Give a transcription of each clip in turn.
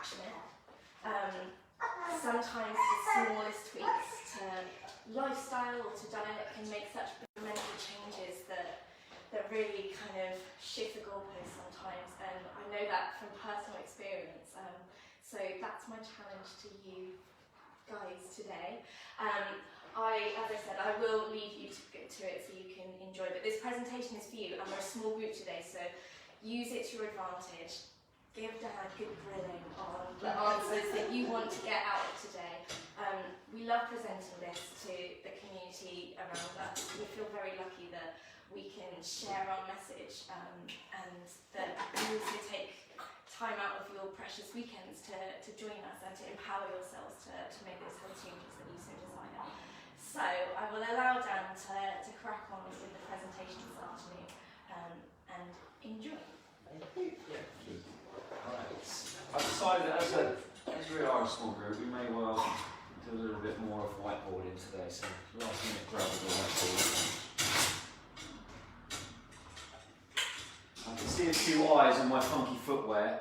passionate. Sometimes the smallest tweaks to lifestyle or to diet can make such fundamental changes that really kind of shift the goalposts sometimes, and I know that from personal experience. So that's my challenge to you guys today. As I said, I will leave you to it so you can enjoy, but this presentation is for you, and we're a small group today, so use it to your advantage. Give Dan a good grilling on the answers that you want to get out of today. We love presenting this to the community around us. We feel very lucky that we can share our message, and that you also take time out of your precious weekends to join us and to empower yourselves to make those health changes that you so desire. So I will allow Dan to crack on with the presentation this afternoon, and enjoy. Thank you. Yeah. Right. I've decided that as we are a small group, we may well do a little bit more of whiteboarding today, so last minute grab the whiteboard. I can see a few eyes on my funky footwear.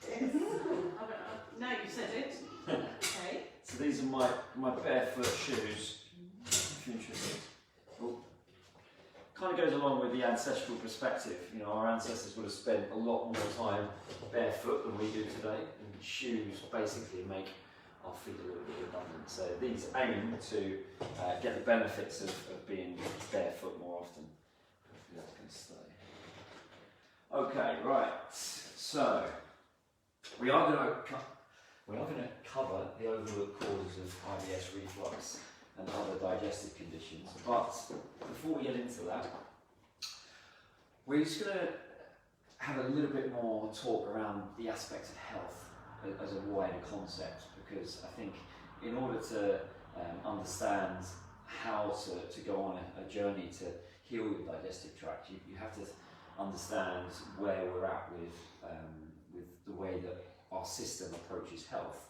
Yes. Now you said it. Okay. So these are my barefoot shoes, if you're interested. Oh. Kind of goes along with the ancestral perspective. You know, our ancestors would have spent a lot more time barefoot than we do today, and shoes basically make our feet a little bit redundant. So these aim to get the benefits of being barefoot more often. Hopefully that's going to stay. Okay, right. So we are going to cover the overlooked causes of IBS reflux and other digestive conditions, but before we get into that, we're just going to have a little bit more talk around the aspect of health as a wider concept, because I think in order to understand how to go on a journey to heal your digestive tract, you have to understand where we're at with the way that our system approaches health.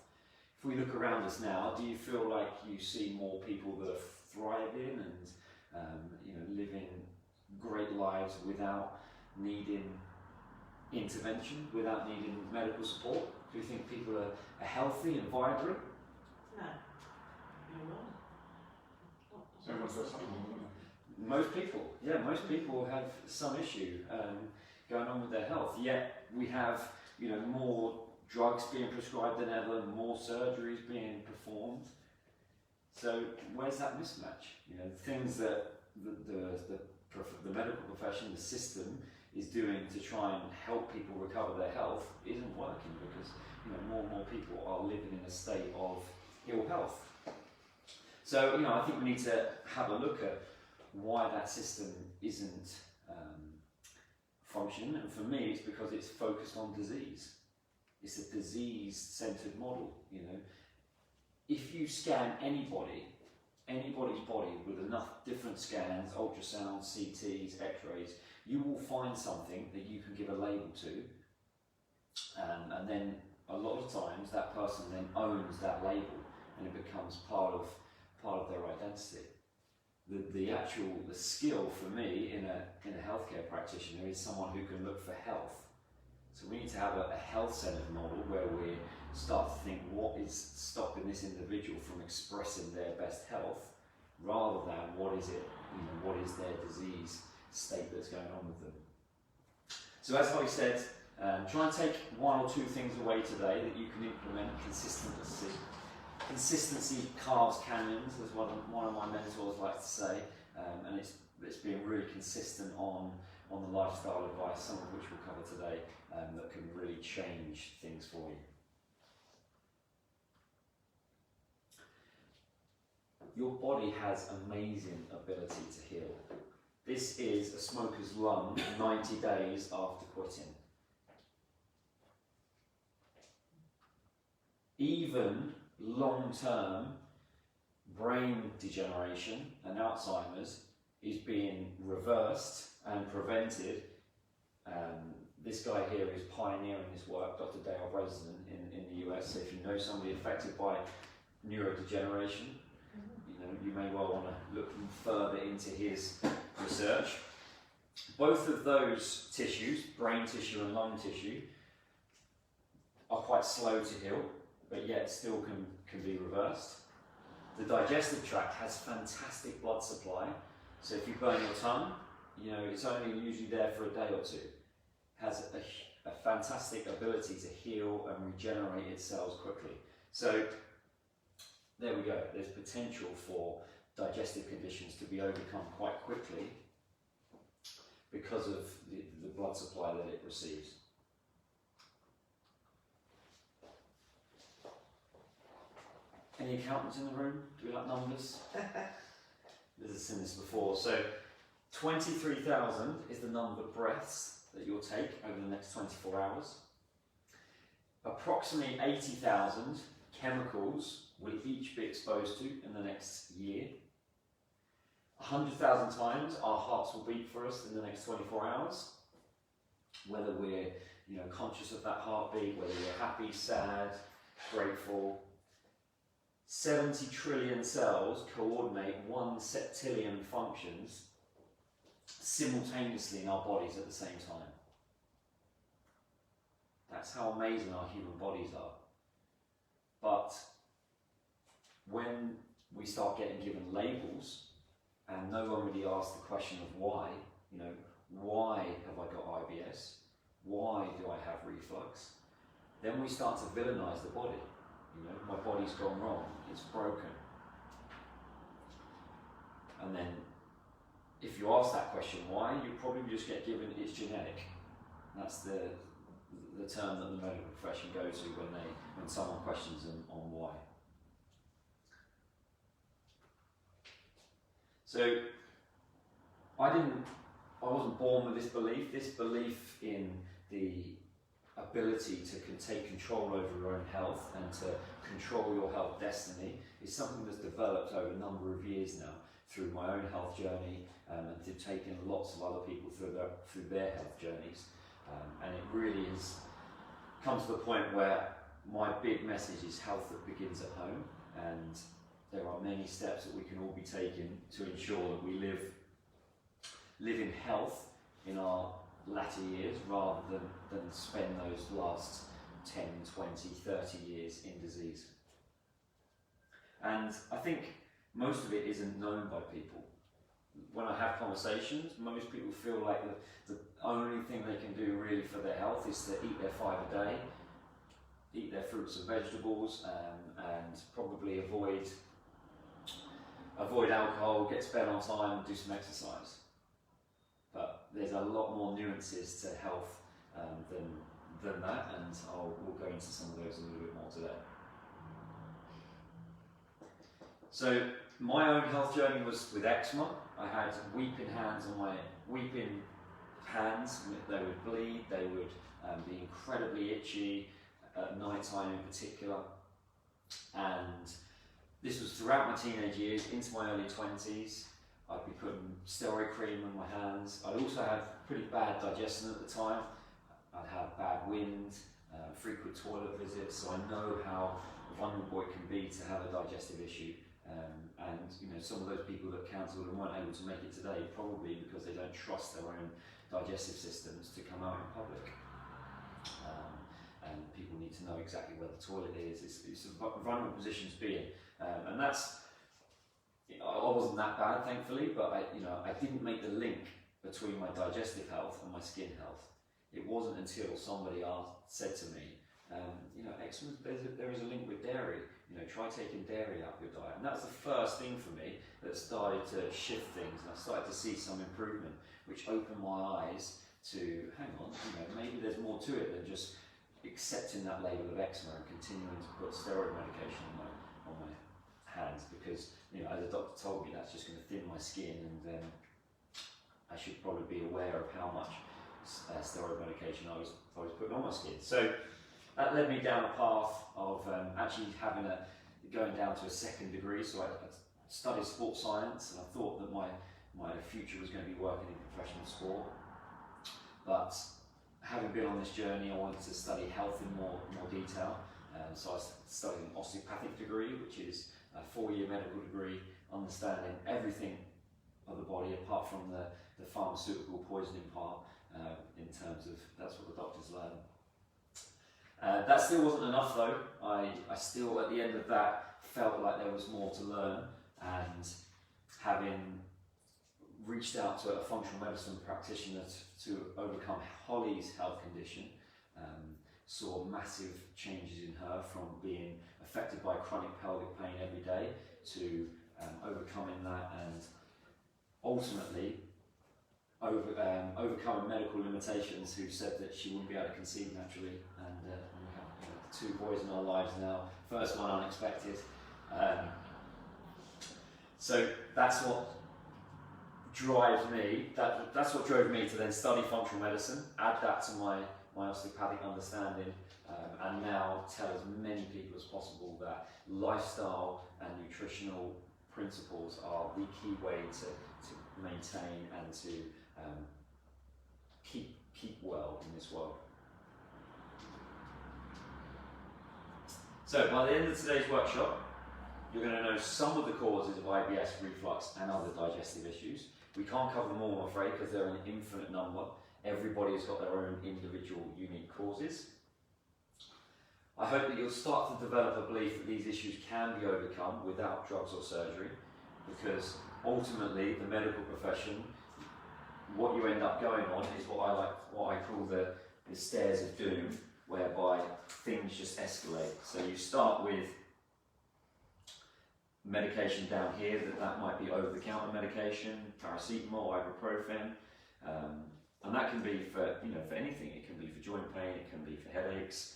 If we look around us now, do you feel like you see more people that are thriving and living great lives without needing intervention, without needing medical support? Do you think people are healthy and vibrant? No. You're wrong. Everyone's got something. Most people have some issue going on with their health. Yet we have, more drugs being prescribed than ever, more surgeries being performed. So where's that mismatch? Things that the medical profession, the system, is doing to try and help people recover their health isn't working, because more and more people are living in a state of ill health. So I think we need to have a look at why that system isn't functioning, and for me it's because it's focused on disease. It's a disease-centered model. If you scan anybody's body with enough different scans, ultrasounds, CTs, x-rays, you will find something that you can give a label to, and then a lot of times that person then owns that label, and it becomes part of their identity. The skill for me in a healthcare practitioner is someone who can look for health. So we need to have a health-centered model where we start to think what is stopping this individual from expressing their best health, rather than what is their disease state that's going on with them. So as I said, try and take one or two things away today that you can implement consistently. Consistency carves canyons, as one of my mentors likes to say, and it's being really consistent on the lifestyle advice, some of which we'll cover today, that can really change things for you. Your body has amazing ability to heal. This is a smoker's lung 90 days after quitting. Even long-term brain degeneration and Alzheimer's is being reversed and prevented. This guy here is pioneering this work, Dr. Dale Bresnan in the US. So if you know somebody affected by neurodegeneration, you may well want to look further into his research. Both of those tissues, brain tissue and lung tissue, are quite slow to heal, but yet still can be reversed. The digestive tract has fantastic blood supply, so if you burn your tongue, you know, it's only usually there for a day or two. Has a fantastic ability to heal and regenerate its cells quickly. So there we go, there's potential for digestive conditions to be overcome quite quickly because of the blood supply that it receives. Any accountants in the room? Do we like numbers? This has seen this before. So 23,000 is the number of breaths that you'll take over the next 24 hours. Approximately 80,000 chemicals will each be exposed to in the next year. 100,000 times our hearts will beat for us in the next 24 hours. Whether we're, you know, conscious of that heartbeat, whether we're happy, sad, grateful. 70 trillion cells coordinate 1 septillion functions simultaneously in our bodies at the same time. That's how amazing our human bodies are. But when we start getting given labels and no one really asks the question of why, you know, why have I got IBS? Why do I have reflux? Then we start to villainize the body. You know, my body's gone wrong, it's broken. And then if you ask that question why, you probably just get given it's genetic. That's the term that the medical profession go to when someone questions them on why. So I wasn't born with this belief. This belief in the ability to take control over your own health and to control your health destiny is something that's developed over a number of years now through my own health journey and through taking lots of other people through their health journeys. And it really has come to the point where my big message is health that begins at home, and there are many steps that we can all be taking to ensure that we live in health in our latter years rather than spend those last 10, 20, 30 years in disease. And I think most of it isn't known by people. When I have conversations, most people feel like the only thing they can do really for their health is to eat their 5 a day, eat their fruits and vegetables, and probably avoid alcohol, get to bed on time, and do some exercise. But there's a lot more nuances to health than that, and we'll go into some of those a little bit more today. So my own health journey was with eczema. I had weeping hands they would bleed, they would be incredibly itchy at night time in particular, and this was throughout my teenage years into my early 20s. I'd be putting steroid cream on my hands. I'd also have pretty bad digestion at the time. I'd have bad wind, frequent toilet visits, so I know how vulnerable it can be to have a digestive issue. And you know, some of those people that cancelled and weren't able to make it today, probably because they don't trust their own digestive systems to come out in public. And people need to know exactly where the toilet is. It's a vulnerable position to be in, and that's. I wasn't that bad, thankfully, but I didn't make the link between my digestive health and my skin health. It wasn't until somebody said to me, eczema, there is a link with dairy. Try taking dairy out of your diet. And that's the first thing for me that started to shift things, and I started to see some improvement, which opened my eyes to, hang on, maybe there's more to it than just accepting that label of eczema and continuing to put steroid medication on my hands, because as the doctor told me, that's just going to thin my skin, and I should probably be aware of how much steroid medication I was putting on my skin. So that led me down a path of actually going down to a second degree. So I studied sports science, and I thought that my future was going to be working in professional sport. But having been on this journey, I wanted to study health in more detail. So I studied an osteopathic degree, which is a 4-year medical degree, understanding everything of the body apart from the pharmaceutical poisoning part, in terms of that's what the doctors learn. That still wasn't enough though. I still, at the end of that, felt like there was more to learn, and having reached out to a functional medicine practitioner to overcome Holly's health condition, saw massive changes in her from being affected by chronic pelvic pain every day to overcoming that, and ultimately overcoming medical limitations, who said that she wouldn't be able to conceive naturally, and we have 2 boys in our lives now, first one unexpected. So that's what drives me, that's what drove me to then study functional medicine, add that to my osteopathic understanding, and now tell as many people as possible that lifestyle and nutritional principles are the key way to maintain and to keep well in this world. So by the end of today's workshop, you're going to know some of the causes of IBS, reflux and other digestive issues. We can't cover them all, I'm afraid, because they're an infinite number. Everybody has got their own individual unique causes. I hope that you'll start to develop a belief that these issues can be overcome without drugs or surgery, because ultimately the medical profession, what you end up going on is what I call the stairs of doom, whereby things just escalate. So you start with medication down here, that might be over-the-counter medication, paracetamol, ibuprofen, and that can be for anything. It can be for joint pain, it can be for headaches,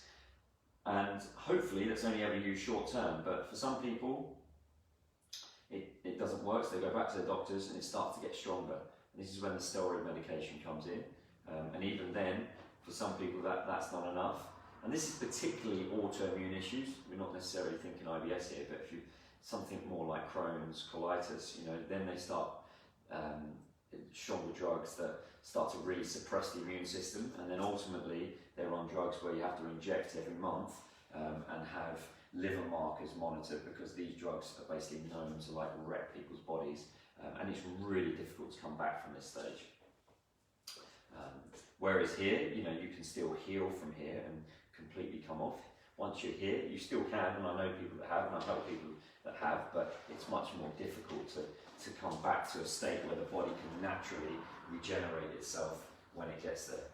and hopefully that's only ever used short term. But for some people, it doesn't work, so they go back to the doctors and it starts to get stronger. And this is when the steroid medication comes in, and even then, for some people that's not enough. And this is particularly autoimmune issues. We're not necessarily thinking IBS here, but if you something more like Crohn's, colitis, then they start stronger drugs that start to really suppress the immune system, and then ultimately they're on drugs where you have to inject every month and have liver markers monitored, because these drugs are basically known to wreck people's bodies, and it's really difficult to come back from this stage. Whereas here, you can still heal from here and completely come off. Once you're here, you still can, and I know people that have, and I've helped people that have, but it's much more difficult to come back to a state where the body can naturally regenerate itself when it gets there.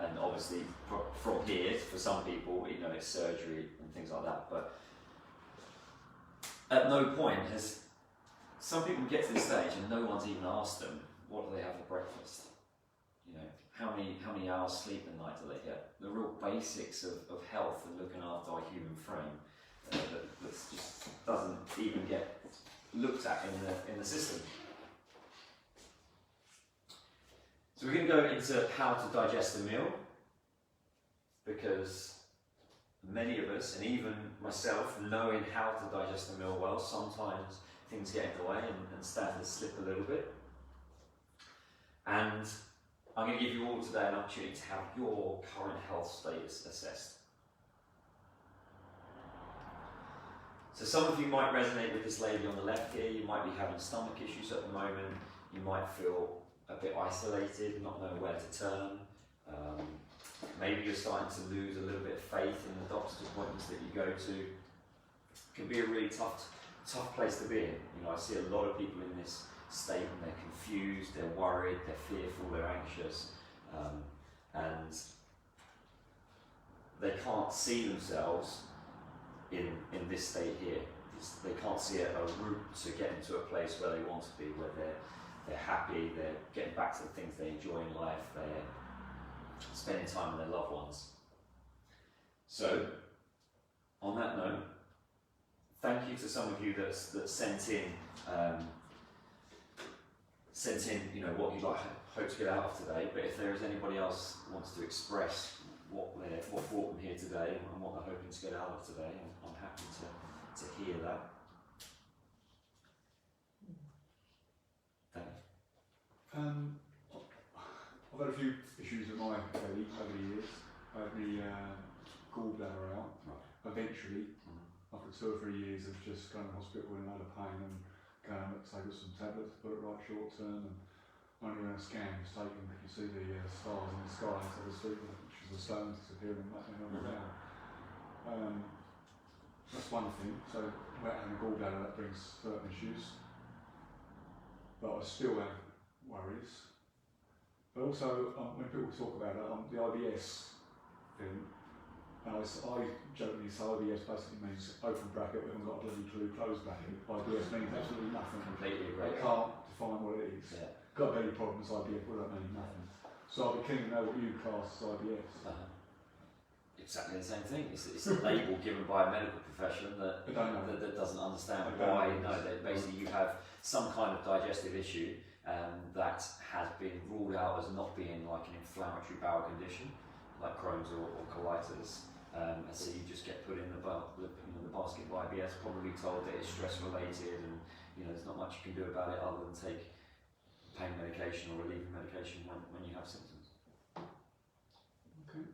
And obviously from here, for some people, it's surgery and things like that, but at no point has some people get to this stage and no one's even asked them, what do they have for breakfast? How many hours sleep a night do they get? The real basics of health and looking after our human frame that just doesn't even get looked at in the system. So we're going to go into how to digest a meal, because many of us, and even myself, knowing how to digest a meal well, sometimes things get in the way and standards slip a little bit. And I'm going to give you all today an opportunity to have your current health status assessed. So some of you might resonate with this lady on the left here. You might be having stomach issues at the moment. You might feel a bit isolated, not know where to turn. Maybe you're starting to lose a little bit of faith in the doctor's appointments that you go to. It can be a really tough place to be in. I see a lot of people in this state, and they're confused, they're worried, they're fearful, they're anxious, and they can't see themselves in this state here. They can't see a route to get into a place where they want to be, where they're happy, they're getting back to the things they enjoy in life, they're spending time with their loved ones. So, on that note, thank you to some of you that sent in what you'd hope to get out of today. But if there is anybody else who wants to express what brought them here today and what they're hoping to get out of today, I'm happy to hear that. Dave? I've had a few issues with my belly over the years. I had the gallbladder out. Right. Eventually, after 2 or 3 years of just going to hospital in a lot of pain and going to take some tablets to put it right short term, and only when a scan was taken that you see the stars in the sky instead of street, which is the stones disappearing and on the ground. That's one thing. So without having a gallbladder, that brings certain issues. But I still have worries. But also, when people talk about the IBS thing, I jokingly say IBS basically means open bracket, we haven't got a bloody clue, closed bracket. IBS means absolutely nothing. Completely They agree. can't define what it is. Yeah. Got any problems, IBS, well, that means nothing. So I'd be keen to know what you class as IBS. Exactly the same thing. It's a label given by a medical profession that doesn't understand why. No, that basically you have some kind of digestive issue that has been ruled out as not being like an inflammatory bowel condition, like Crohn's or colitis. And so you just get put in the basket of IBS, probably told that it's stress related, and there's not much you can do about it other than take pain medication or relieving medication when you have symptoms. Okay.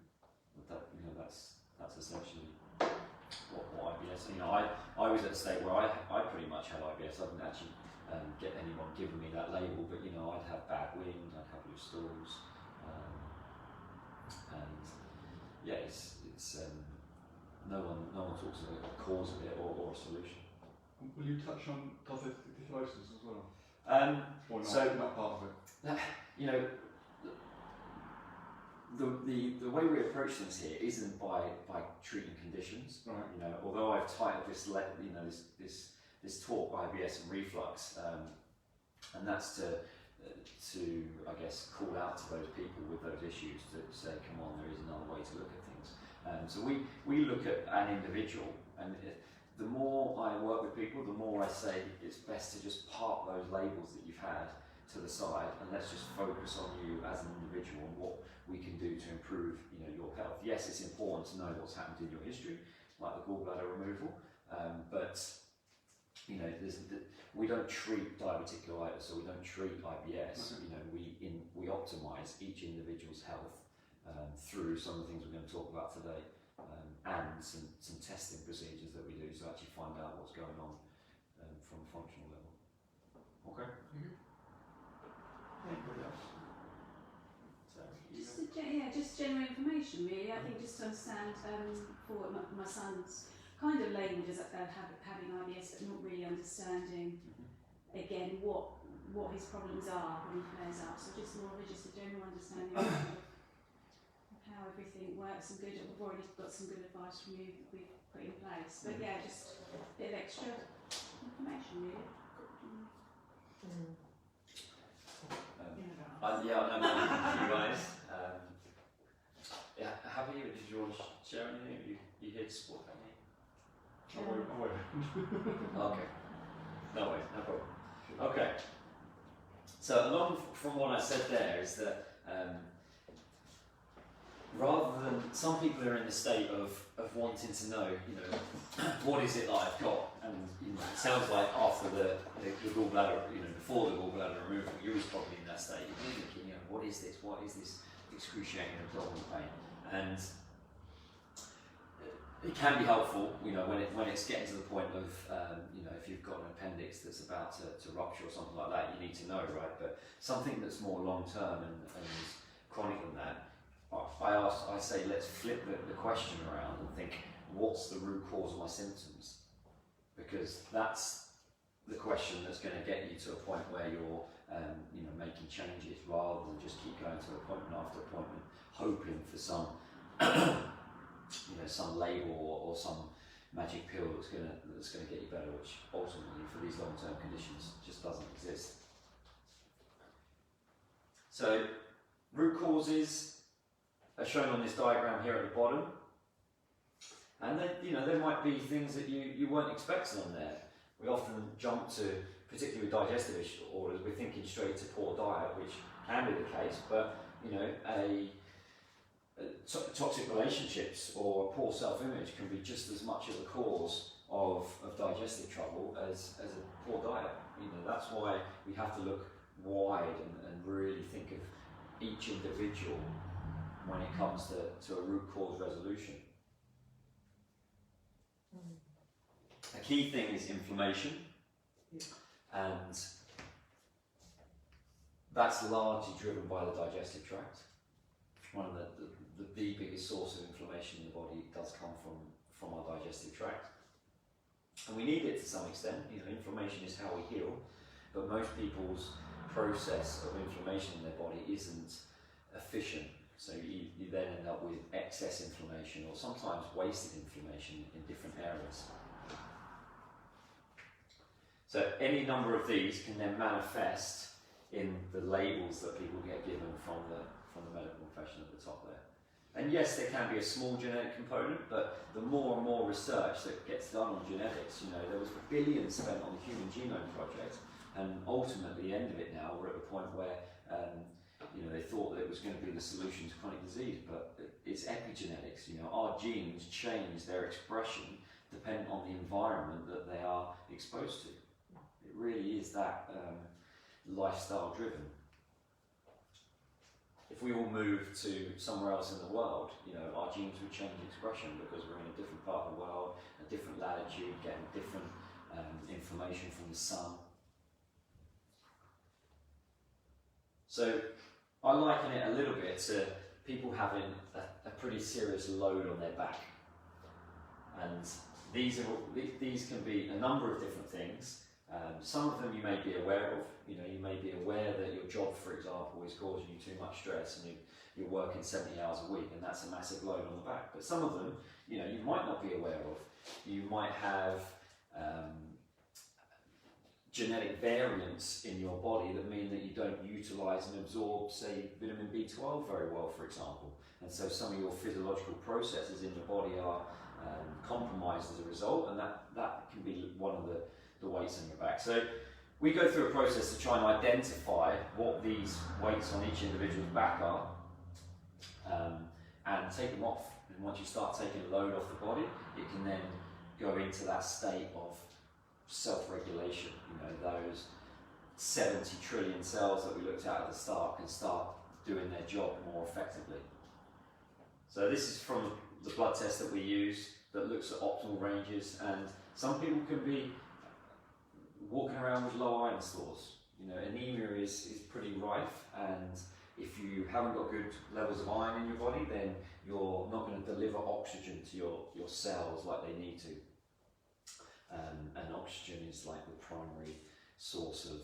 But that's essentially what IBS. I was at a state where I pretty much had IBS. I didn't actually get anyone giving me that label, but I'd have bad wind, I'd have loose stools, and yeah, it's no one talks about the cause of it or a solution. Will you touch on diverticulosis as well? Or not, so not part of it? The way we approach things here isn't by treating conditions. Right. Although I've titled this talk IBS and reflux, and that's to I guess call out to those people with those issues to say, come on, there is another way to look at things. So we look at an individual, and the more I work with people, the more I say it's best to just park those labels that you've had to the side, and let's just focus on you as an individual and what we can do to improve your health. Yes, it's important to know what's happened in your history, like the gallbladder removal, but we don't treat diverticulitis or we don't treat IBS. We optimise each individual's health through some of the things we're going to talk about today, and some testing procedures that we do to actually find out what's going on from a functional level. Okay. Anybody else? Just general information really. I think just to understand for my son's kind of labelled as having IBS, but not really understanding again what his problems are when he flares up. So just more of a general understanding of how everything works and good. We've already got some good advice from you that we've put in place. But yeah, just a bit of extra information really. Yeah, I know you guys. Yeah, happy? Did you want to share anything? You here to support that? I won't. Okay. No worries, no problem. Okay. So along from what I said there is that rather than some people are in the state of wanting to know, what is it that I've got, and it sounds like after the gallbladder, before the gallbladder removal, you was probably in that state. You're thinking, what is this? What is this excruciating abdominal pain? And it can be helpful, when it's getting to the point of, if you've got an appendix that's about to rupture or something like that, you need to know, right? But something that's more long term and chronic than that, I say let's flip the question around and think, what's the root cause of my symptoms? Because that's the question that's going to get you to a point where you're, making changes rather than just keep going to appointment after appointment, hoping for some, some label or some magic pill that's going to get you better, which ultimately for these long-term conditions just doesn't exist. So root causes are shown on this diagram here at the bottom, and then there might be things that you weren't expecting on there. We often jump to, particularly with digestive disorders, we're thinking straight to poor diet, which can be the case, but toxic relationships or poor self-image can be just as much of a cause of digestive trouble as a poor diet. That's why we have to look wide and really think of each individual when it comes to a root cause resolution. A key thing is inflammation, and that's largely driven by the digestive tract. One of the biggest source of inflammation in the body does come from our digestive tract. And we need it to some extent. You know, inflammation is how we heal, but most people's process of inflammation in their body isn't efficient. So you then end up with excess inflammation, or sometimes wasted inflammation in different areas. So any number of these can then manifest in the labels that people get given from the medical profession at the top there. And yes, there can be a small genetic component, but the more and more research that gets done on genetics, you know, there was billions spent on the Human Genome Project, and ultimately, the end of it now, we're at a point where you know, they thought that it was going to be the solution to chronic disease, but it's epigenetics. You know, our genes change their expression depending on the environment that they are exposed to. It really is that lifestyle driven. If we all moved to somewhere else in the world, you know, our genes would change expression because we're in a different part of the world, a different latitude, getting different information from the sun. So I liken it a little bit to people having a pretty serious load on their back. And these can be a number of different things. Some of them you may be aware of. You know, you may be aware that your job, for example, is causing you too much stress, and you're working 70 hours a week, and that's a massive load on the back. But some of them, you know, you might not be aware of. You might have genetic variants in your body that mean that you don't utilise and absorb, say, vitamin B12 very well, for example. And so some of your physiological processes in the body are compromised as a result, and that can be one of the weights on your back. So we go through a process to try and identify what these weights on each individual's back are, and take them off. And once you start taking a load off the body, it can then go into that state of self-regulation. You know, those 70 trillion cells that we looked at the start can start doing their job more effectively. So this is from the blood test that we use that looks at optimal ranges, and some people can be walking around with low iron stores. You know, anemia is pretty rife, and if you haven't got good levels of iron in your body, then you're not going to deliver oxygen to your cells like they need to. And oxygen is like the primary source of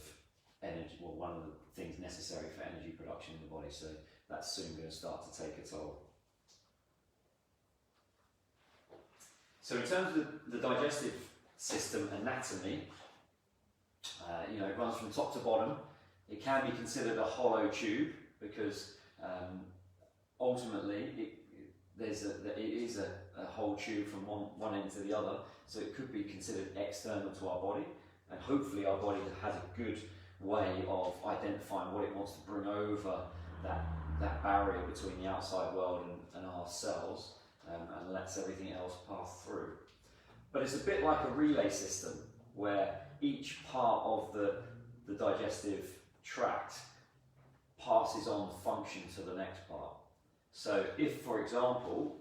energy, well, one of the things necessary for energy production in the body, so that's soon going to start to take a toll. So in terms of the digestive system anatomy, you know, it runs from top to bottom. It can be considered a hollow tube because ultimately it is a whole tube from one end to the other, so it could be considered external to our body, and hopefully our body has a good way of identifying what it wants to bring over that barrier between the outside world and our cells, and lets everything else pass through. But it's a bit like a relay system where each part of the digestive tract passes on function to the next part. So if, for example,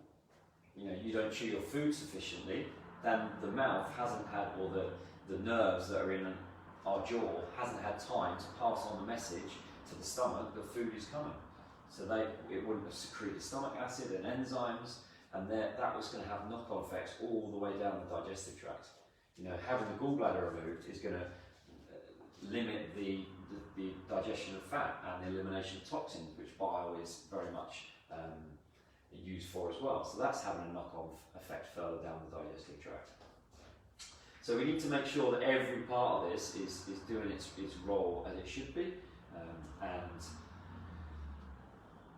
you know, you don't chew your food sufficiently, then the mouth hasn't had, or the nerves that are in our jaw hasn't had time to pass on the message to the stomach that food is coming. So it wouldn't have secreted stomach acid and enzymes, and that was going to have knock-on effects all the way down the digestive tract. You know, having the gallbladder removed is going to limit the digestion of fat and the elimination of toxins, which bile is very much used for as well. So that's having a knock-on effect further down the digestive tract. So we need to make sure that every part of this is doing its role as it should be, and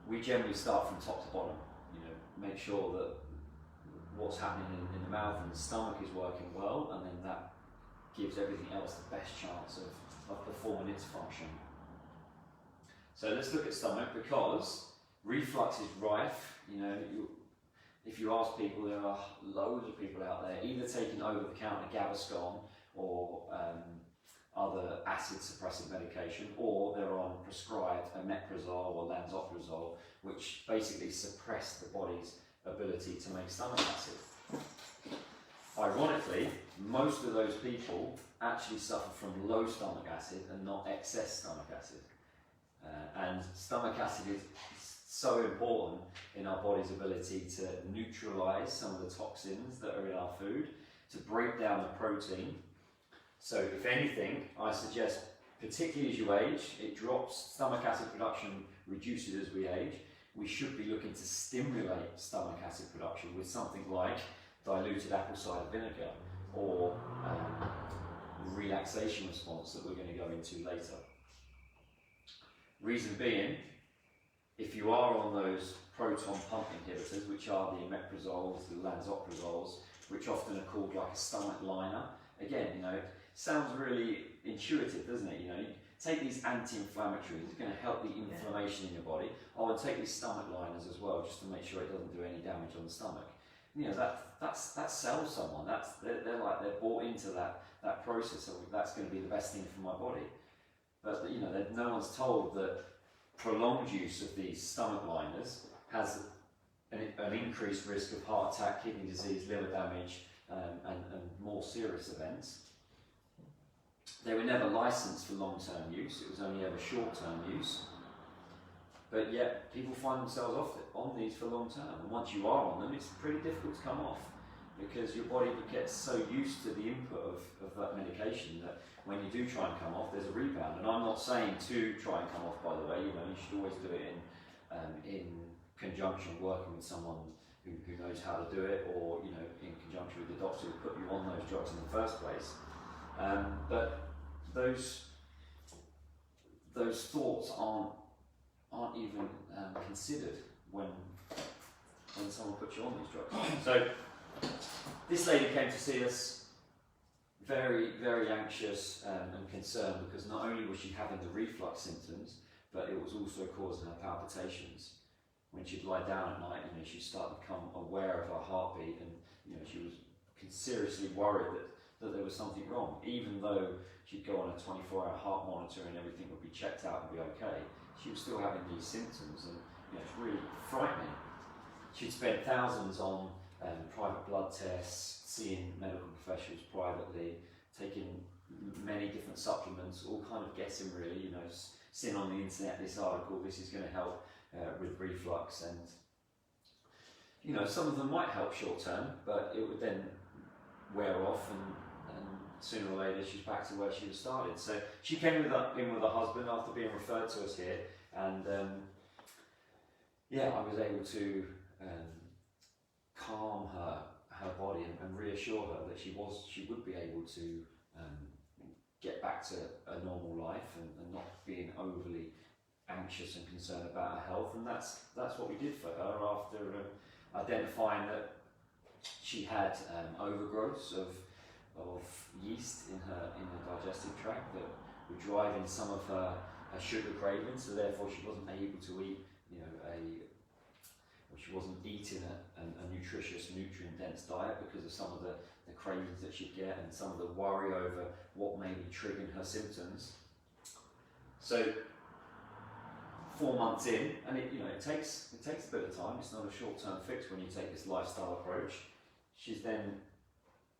we generally start from top to bottom. You know, make sure that what's happening in the mouth and the stomach is working well, and then that gives everything else the best chance of performing its function. So let's look at stomach, because reflux is rife. You know, if you ask people, there are loads of people out there either taking over-the-counter Gaviscon or other acid suppressive medication, or they're on prescribed omeprazole or lansoprazole, which basically suppress the body's ability to make stomach acid. Ironically, most of those people actually suffer from low stomach acid and not excess stomach acid. And stomach acid is so important in our body's ability to neutralise some of the toxins that are in our food, to break down the protein. So if anything, I suggest, particularly as you age, it drops, stomach acid production reduces as we age. We should be looking to stimulate stomach acid production with something like diluted apple cider vinegar or relaxation response that we're going to go into later. Reason being, if you are on those proton pump inhibitors, which are the omeprazoles, the lansoprazole, which often are called like a stomach liner, again, you know, it sounds really intuitive, doesn't it? You know, you take these anti-inflammatories, it's going to help the inflammation in your body. I would take these stomach liners as well, just to make sure it doesn't do any damage on the stomach. You know, that sells someone. They're bought into that process. So that's going to be the best thing for my body. But you know, no one's told that prolonged use of these stomach liners has an increased risk of heart attack, kidney disease, liver damage, and more serious events. They were never licensed for long-term use. It was only ever short-term use. But yet, people find themselves on these for long-term. And once you are on them, it's pretty difficult to come off, because your body gets so used to the input of that medication that when you do try and come off, there's a rebound. And I'm not saying to try and come off, by the way. You know, you should always do it in conjunction, working with someone who knows how to do it, or you know, in conjunction with the doctor who put you on those drugs in the first place. But those thoughts aren't even considered when someone puts you on these drugs. So this lady came to see us very, very anxious and concerned, because not only was she having the reflux symptoms, but it was also causing her palpitations. When she'd lie down at night, you know, she'd start to become aware of her heartbeat, and you know, she was seriously worried that there was something wrong. Even though she'd go on a 24-hour heart monitor and everything would be checked out and be okay, she was still having these symptoms, and you know, it's really frightening. She'd spent thousands on private blood tests, seeing medical professionals privately, taking many different supplements, all kind of guessing really, you know, seeing on the internet this article, this is going to help with reflux, and you know, some of them might help short term, but it would then wear off, and sooner or later she's back to where she was started. So she came in with her husband after being referred to us here, and yeah, I was able to calm her body and reassure her that she would be able to get back to a normal life and not being overly anxious and concerned about her health. And that's what we did for her after identifying that she had overgrowths of yeast in her digestive tract that were driving some of her sugar cravings, so therefore she wasn't able to eat, you know, she wasn't eating a nutritious, nutrient-dense diet because of some of the cravings that she'd get and some of the worry over what may be triggering her symptoms. So 4 months in, and it takes a bit of time. It's not a short-term fix when you take this lifestyle approach. She was then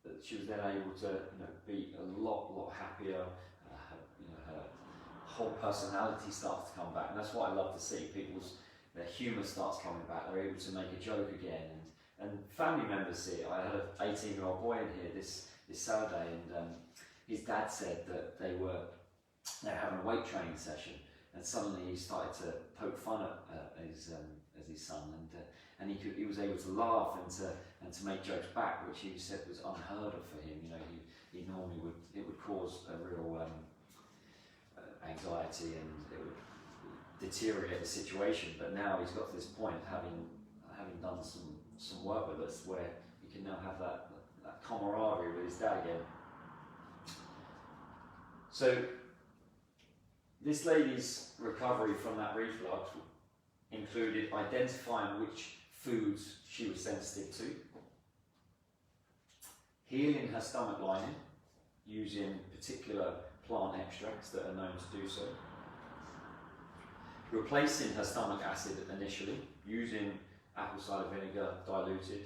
able to, you know, be a lot happier. Her whole personality starts to come back, and that's what I love to see. Their humour starts coming back. They're able to make a joke again, and family members see it. I had an 18-year-old boy in here this Saturday, and his dad said that they were having a weight training session, and suddenly he started to poke fun at his son, and he was able to laugh and to make jokes back, which he said was unheard of for him. You know, he normally would cause a real anxiety, and it would deteriorate the situation. But now he's got to this point, having done some work with us, where he can now have that camaraderie with his dad again. So this lady's recovery from that reflux included identifying which foods she was sensitive to, healing her stomach lining using particular plant extracts that are known to do so, replacing her stomach acid initially using apple cider vinegar diluted,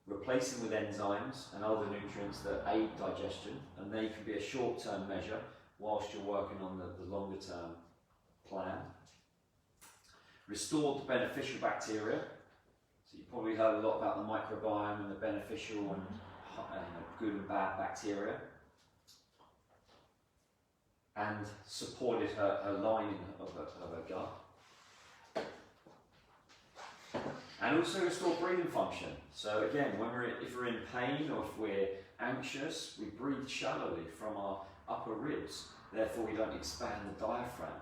replacing with enzymes and other nutrients that aid digestion, and they can be a short-term measure whilst you're working on the longer-term plan. Restored the beneficial bacteria. So you probably heard a lot about the microbiome and the beneficial and good and bad bacteria. And supported her lining of her gut. And also restore breathing function. So again, if we're in pain or if we're anxious, we breathe shallowly from our upper ribs. Therefore, we don't expand the diaphragm.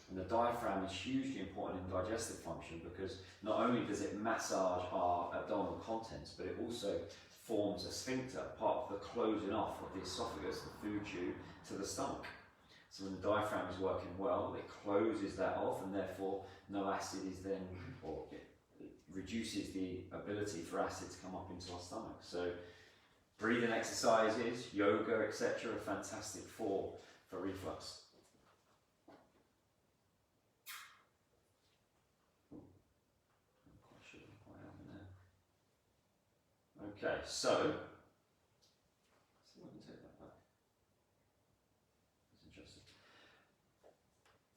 And the diaphragm is hugely important in digestive function because not only does it massage our abdominal contents, but it also forms a sphincter, part of the closing off of the esophagus, the food tube, to the stomach. So when the diaphragm is working well, it closes that off, and therefore no acid is then, or it reduces the ability for acid to come up into our stomach. So breathing exercises, yoga, etc. are fantastic for reflux. Okay, so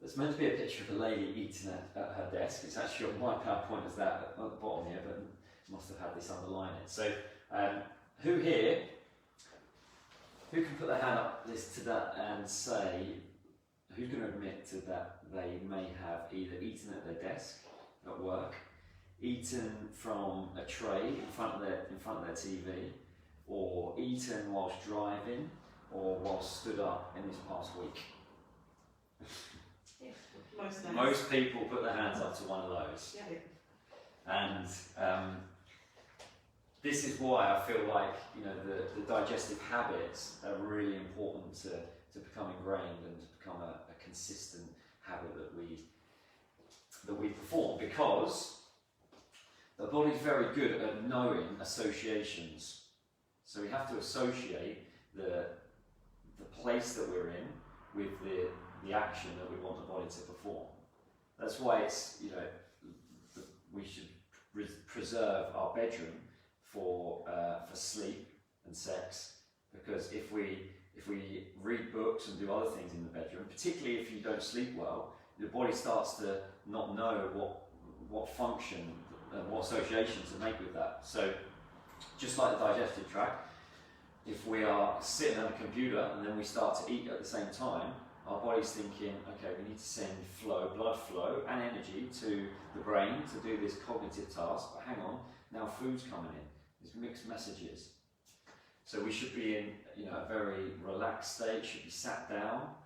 there's meant to be a picture of a lady eating at her desk. It's actually on my PowerPoint as that at the bottom here, but must have had this underline it. So, who can put their hand up to that and say, who's going to admit to that they may have either eaten at their desk at work, eaten from a tray in front of their TV, or eaten whilst driving, or whilst stood up in this past week? Most people put their hands up to one of those. Yeah. And this is why I feel like the digestive habits are really important to become ingrained and to become a consistent habit that we perform, because the body's very good at knowing associations. So we have to associate the place that we're in with the action that we want the body to perform. That's why it's we should preserve our bedroom for sleep and sex, because if we read books and do other things in the bedroom, particularly if you don't sleep well, your body starts to not know what function and what association to make with that. So just like the digestive tract, if we are sitting at a computer and then we start to eat at the same time, our body's thinking, okay, we need to send blood flow and energy to the brain to do this cognitive task, but hang on, now food's coming in. There's mixed messages. So we should be in a very relaxed state, should be sat down.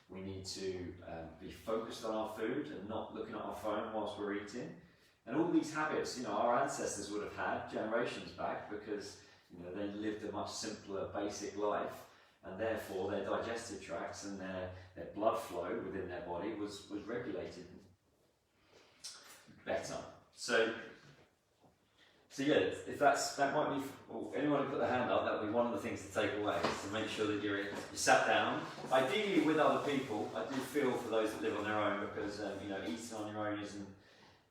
We need to be focused on our food and not looking at our phone whilst we're eating. And all these habits, our ancestors would have had generations back, because they lived a much simpler, basic life. And therefore their digestive tracts and their blood flow within their body was regulated better. So yeah, if that might be, or anyone who put their hand up, that would be one of the things to take away, is to make sure that you're sat down, ideally with other people. I do feel for those that live on their own, because eating on your own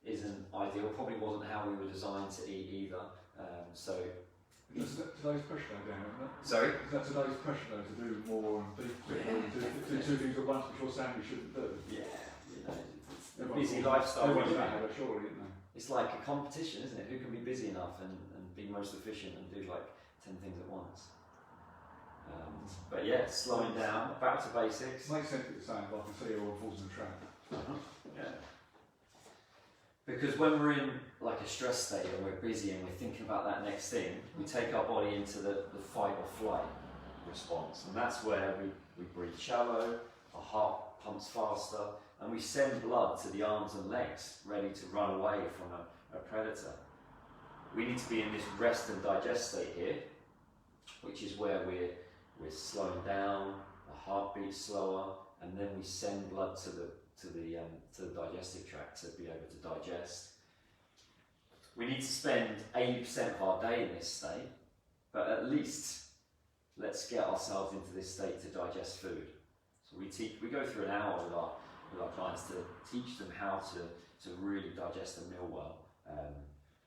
isn't ideal. Probably wasn't how we were designed to eat either. Is that today's pressure though, Dan, isn't it? Sorry? Is that today's pressure though, to do more and do two things at once, which your family shouldn't do? Yeah, it's a busy lifestyle. Everyone's that habit, surely, isn't they? It's like a competition, isn't it? Who can be busy enough and be most efficient and do like 10 things at once? But yeah, slowing down, back to basics. It makes sense what you're saying, but I can see you're all falls in the trap. Yeah. Because when we're in like a stress state and we're busy and we're thinking about that next thing, we take our body into the fight or flight response. And that's where we breathe shallow, our heart pumps faster, and we send blood to the arms and legs, ready to run away from a predator. We need to be in this rest and digest state here, which is where we're slowing down, the heart beats slower, and then we send blood to the digestive tract to be able to digest. We need to spend 80% of our day in this state, but at least let's get ourselves into this state to digest food. So we go through an hour with our clients to teach them how to really digest a meal well.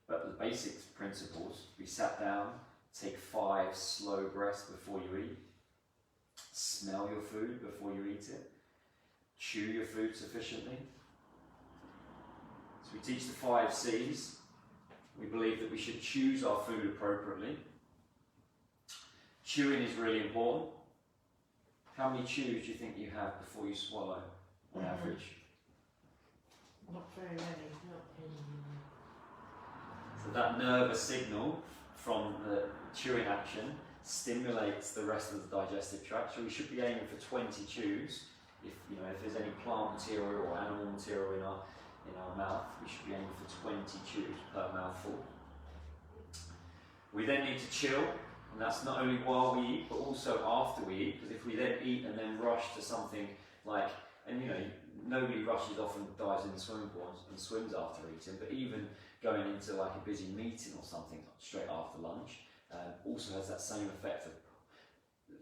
But the basic principles: be sat down, take 5 slow breaths before you eat, smell your food before you eat it, chew your food sufficiently. So we teach the 5 C's. We believe that we should choose our food appropriately. Chewing is really important. How many chews do you think you have before you swallow, on average? Not very many. Not So that nervous signal from the chewing action stimulates the rest of the digestive tract. So we should be aiming for 20 chews. If there's any plant material or animal material in our mouth, we should be aiming for 20 chews per mouthful. We then need to chill, and that's not only while we eat, but also after we eat, because if we then eat and then rush to something like, and nobody rushes off and dives in the swimming pool and swims after eating, but even going into like a busy meeting or something straight after lunch also has that same effect of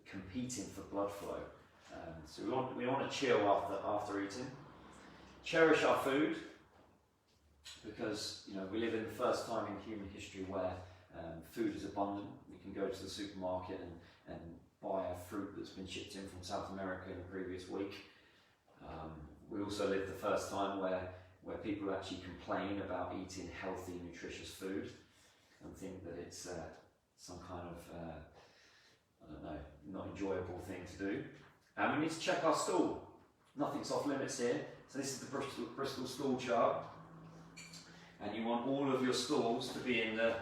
competing for blood flow. So we want to chill after eating. Cherish our food, because we live in the first time in human history where food is abundant. We can go to the supermarket and buy a fruit that's been shipped in from South America in the previous week. We also live the first time where people actually complain about eating healthy, nutritious food and think that it's some kind of, not enjoyable thing to do. And we need to check our stool. Nothing's off limits here. So this is the Bristol stool chart. And you want all of your stools to be in the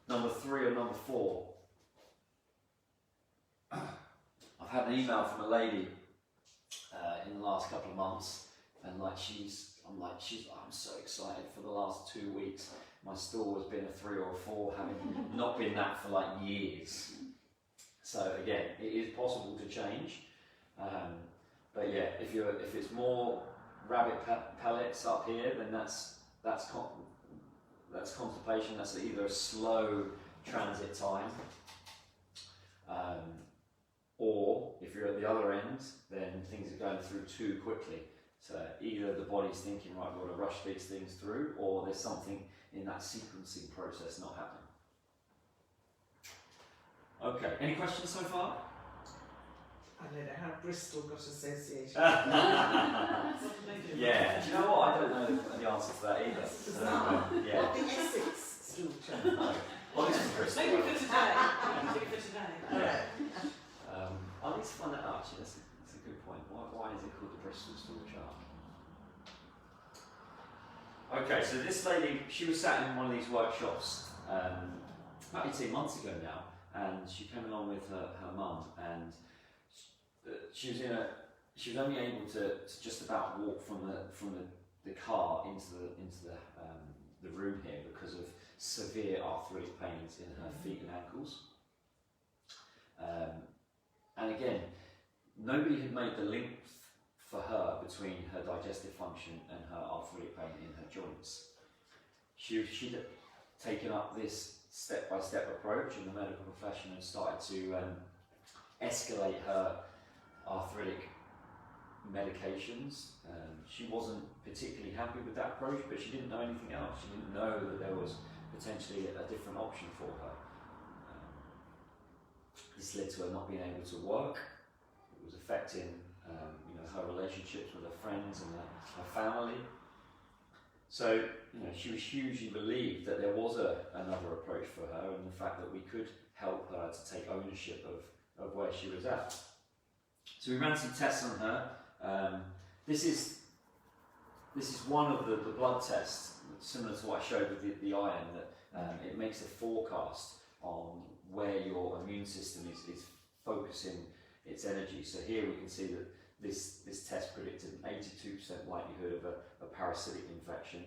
number 3 or number 4. I've had an email from a lady in the last couple of months, and I'm so excited. For the last 2 weeks my stool has been a 3 or a 4, having not been that for like years. So again, it is possible to change, but yeah, if it's more rabbit pellets up here, then that's constipation. That's either a slow transit time, or if you're at the other end, then things are going through too quickly. So either the body's thinking, right, we've got to rush these things through, or there's something in that sequencing process not happening. Okay, any questions so far? I don't know how Bristol got association. Yeah, do you know what? I don't know the answer to that either. Yeah. Not the Essex stool chart. No. Well, this is Bristol. Maybe for today. Maybe for today. Yeah. I need to find that out actually. That's a good point. Why is it called the Bristol stool chart? Okay, so this lady, she was sat in one of these workshops about 18 months ago now, and she came along with her mum, and she was only able to just about walk from the car into the room here because of severe arthritic pains in her feet and ankles. And again, nobody had made the link for her between her digestive function and her arthritic pain in her joints. She'd taken up this step-by-step approach in the medical profession and started to escalate her arthritic medications. She wasn't particularly happy with that approach, but she didn't know anything else. She didn't know that there was potentially a different option for her. This led to her not being able to work. It was affecting her relationships with her friends and her family. So she was hugely relieved that there was another approach for her, and the fact that we could help her to take ownership of where she was at. So we ran some tests on her. This is one of the blood tests, similar to what I showed with the iron, that it makes a forecast on where your immune system is focusing its energy. So here we can see that this test predicted an 82% likelihood of a parasitic infection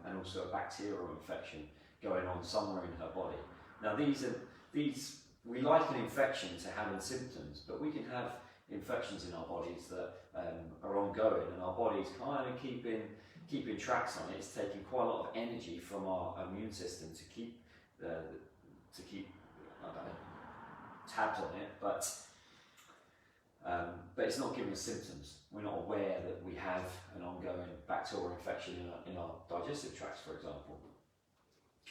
and also a bacterial infection going on somewhere in her body. Now we liken infection to having symptoms, but we can have infections in our bodies that are ongoing, and our body's kind of keeping tracks on it. It's taking quite a lot of energy from our immune system to keep tabs on it, but it's not giving us symptoms. We're not aware that we have an ongoing bacterial infection in our digestive tracts, for example.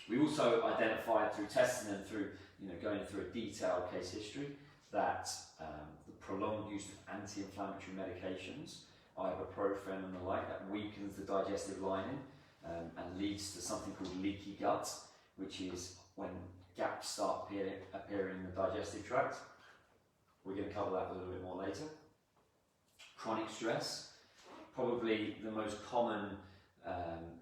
We also identified through testing and through going through a detailed case history that the prolonged use of anti-inflammatory medications ibuprofen and the like, that weakens the digestive lining and leads to something called leaky gut, which is when gaps start appearing in the digestive tract. We're going to cover that a little bit more later. Chronic stress, probably the most common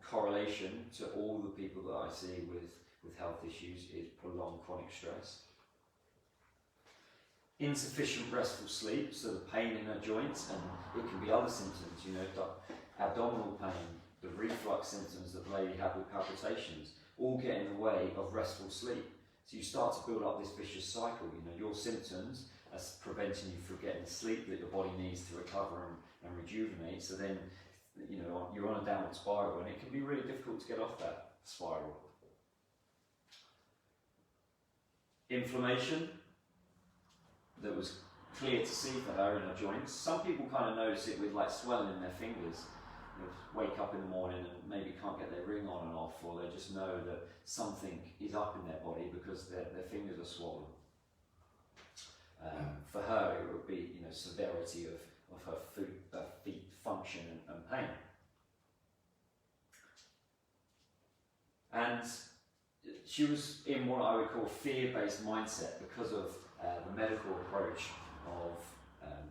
correlation to all the people that I see with health issues is prolonged chronic stress. Insufficient restful sleep, so the pain in her joints, and it can be other symptoms, you know, abdominal pain, the reflux symptoms that the lady had with palpitations, all get in the way of restful sleep. So you start to build up this vicious cycle, you know, your symptoms are preventing you from getting the sleep that your body needs to recover and rejuvenate, so then, you know, you're on a downward spiral, and it can be really difficult to get off that spiral. Inflammation that was clear to see for her in her joints. Some people kind of notice it with like swelling in their fingers. They wake up in the morning and maybe can't get their ring on and off, or they just know that something is up in their body because their fingers are swollen. For her, it would be, you know, severity of her feet function and pain. And she was in what I would call fear-based mindset because of the medical approach of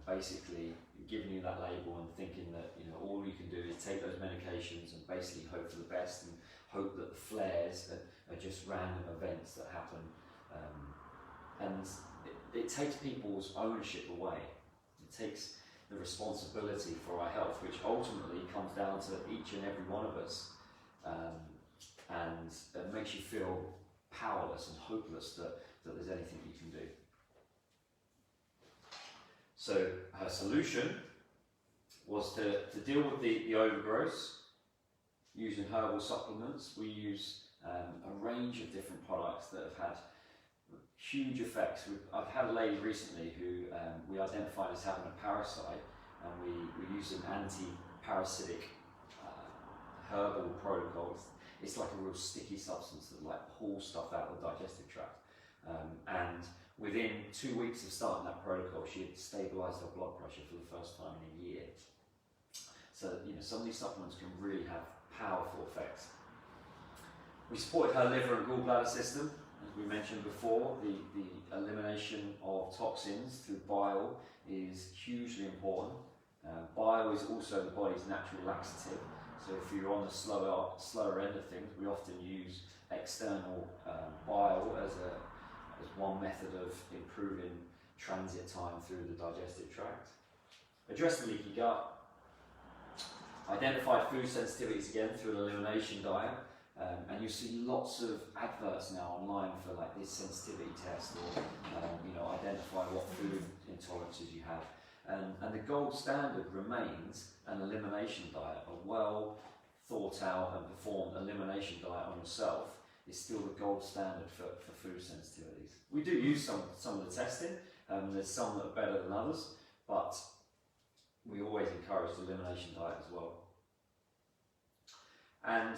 basically giving you that label and thinking that, you know, all you can do is take those medications and basically hope for the best and hope that the flares are just random events that happen. And it takes people's ownership away. It takes the responsibility for our health, which ultimately comes down to each and every one of us. And it makes you feel powerless and hopeless that there's anything you can do. So her solution was to deal with the overgrowth using herbal supplements. We use a range of different products that have had huge effects. I've had a lady recently who we identified as having a parasite, and we used an anti-parasitic herbal protocol. It's like a real sticky substance that like pulls stuff out of the digestive tract. And within 2 weeks of starting that protocol, she had stabilised her blood pressure for the first time in a year. So, you know, some of these supplements can really have powerful effects. We supported her liver and gallbladder system. As we mentioned before, the elimination of toxins through bile is hugely important. Bile is also the body's natural laxative. So if you're on the slower end of things, we often use external bile as one method of improving transit time through the digestive tract. Address the leaky gut. Identified food sensitivities again through an elimination diet. And you see lots of adverts now online for like this sensitivity test, or you know, identify what food intolerances you have. And the gold standard remains an elimination diet. A well thought out and performed elimination diet on yourself is still the gold standard for food sensitivities. We do use some of the testing. There's some that are better than others, but we always encourage the elimination diet as well. And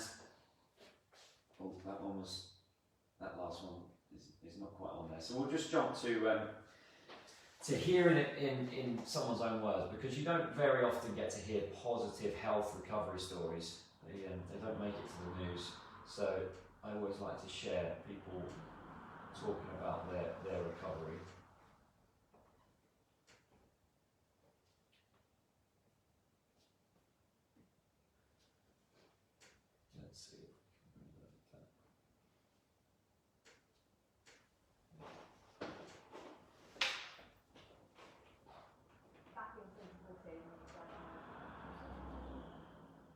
that last one is not quite on there. So we'll just jump to hearing it in someone's own words, because you don't very often get to hear positive health recovery stories. They don't make it to the news. So I always like to share people talking about their recovery. Let's see. Back in 2014,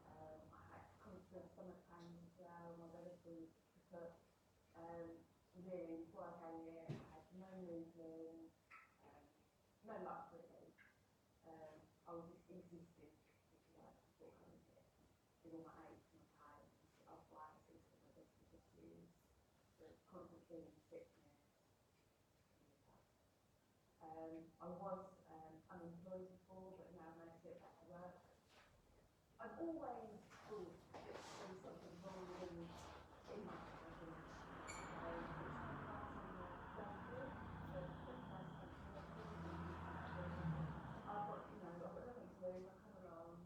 I had constant stomach pains as well. My relative took really, before I came here, I had no movement, no luck really. I was just existing, if you like, before coming here, with all my aches and my pains, arthritis, digestive issues, the constant feeling of sickness. I was unemployed before, but now I'm managed to get back to work. I've always thought that there was something wrong in my body. I've got nothing to lose, I come along,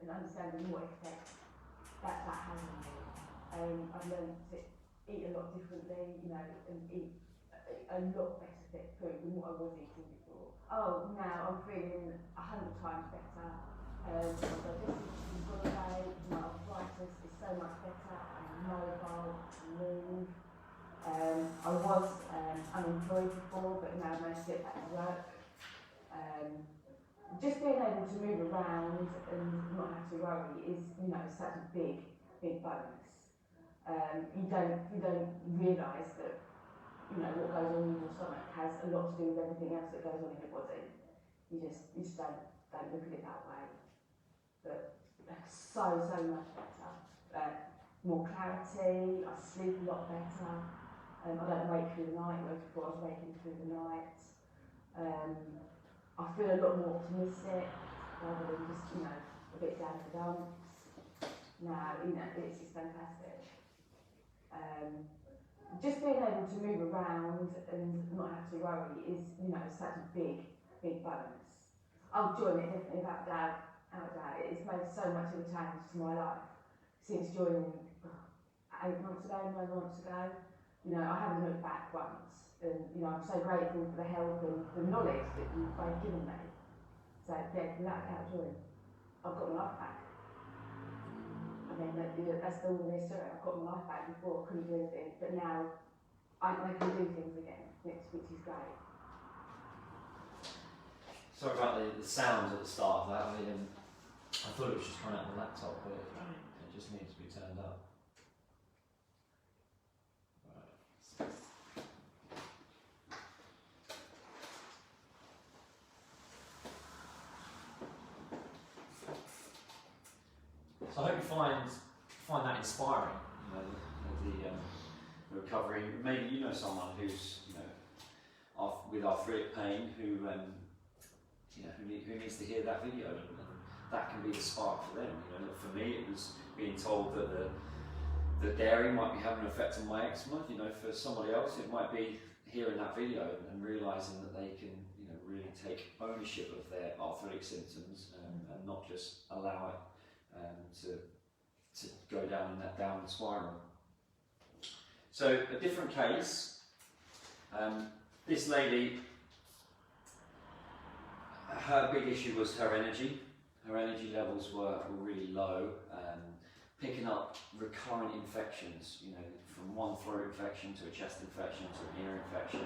and understanding what effect that has on me. I've learned to eat a lot differently, you know, and eat a lot better food than what I was eating before. Oh, now I'm feeling 100 times better. My digestive system's gone away, my arthritis is so much better, I'm mobile, I can move. I was unemployed before, but now I managed to get back to work. Just being able to move around and not have to worry is, you know, such a big bonus. You don't realise that, you know, what goes on in your stomach has a lot to do with everything else that goes on in your body. You just don't look at it that way. But so much better. More clarity, I sleep a lot better. I don't wake through the night, whereas before I was waking through the night. I feel a lot more optimistic rather than just, you know, a bit down in the dumps. Now, you know, it's just fantastic. Just being able to move around and not have to worry is, you know, such a big bonus. I'll join it definitely without doubt. It's made so much of a change to my life since joining 9 months ago. You know, I haven't looked back once. And, you know, I'm so grateful for the help and the knowledge that you've both given me. So, yeah, without doubt, join. I've got my life back. I mean, that's all there is to it. I've got my life back before, I couldn't do anything, but now I can do things again, which is great. Sorry about the sounds at the start of that. I thought it was just coming out of the laptop, but it just needs to be turned up. So I hope you find that inspiring. You know, the recovery. Maybe you know someone who's, you know, with arthritic pain who you know, who needs to hear that video, and that can be the spark for them. You know, for me, it was being told that the dairy might be having an effect on my eczema. You know, for somebody else, it might be hearing that video and realising that they can, you know, really take ownership of their arthritic symptoms and not just allow it to go down in that downward spiral. So a different case. This lady, her big issue was her energy. Her energy levels were really low, picking up recurrent infections, you know, from one throat infection to a chest infection to an ear infection,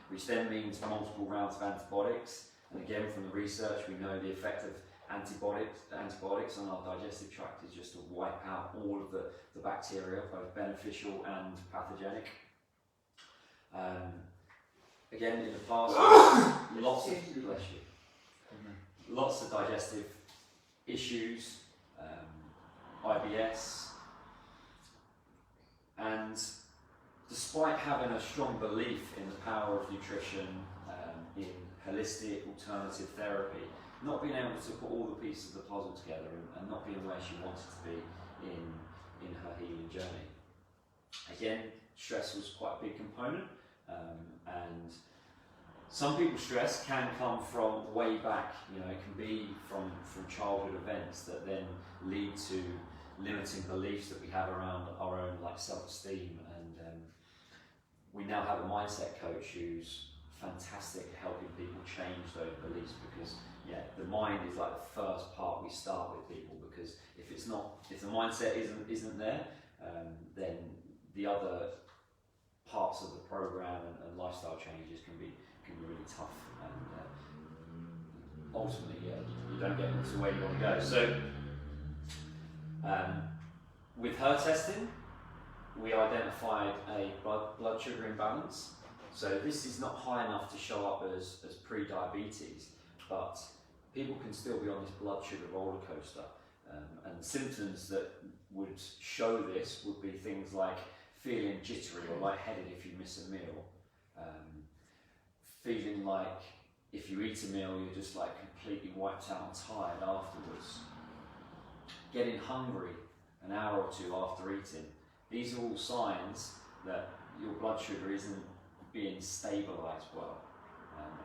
which then means multiple rounds of antibiotics. And again, from the research, we know the effect of antibiotics on our digestive tract is just to wipe out all of the bacteria, both beneficial and pathogenic. Again, in the past, lots of digestive issues, IBS, and despite having a strong belief in the power of nutrition, in holistic alternative therapy, not being able to put all the pieces of the puzzle together and not being where she wanted to be in her healing journey. Again, stress was quite a big component, and some people's stress can come from way back. You know, it can be from childhood events that then lead to limiting beliefs that we have around our own, like, self-esteem. And we now have a mindset coach who's fantastic at helping people change those beliefs, because the mind is like the first part we start with people, because if the mindset isn't there, then the other parts of the program and lifestyle changes can be really tough, and ultimately you don't get to where you want to go. So with her testing, we identified a blood sugar imbalance. So this is not high enough to show up as pre-diabetes, but people can still be on this blood sugar roller coaster. And symptoms that would show this would be things like feeling jittery or lightheaded if you miss a meal, feeling like if you eat a meal you're just like completely wiped out and tired afterwards, getting hungry an hour or two after eating. These are all signs that your blood sugar isn't being stabilised well,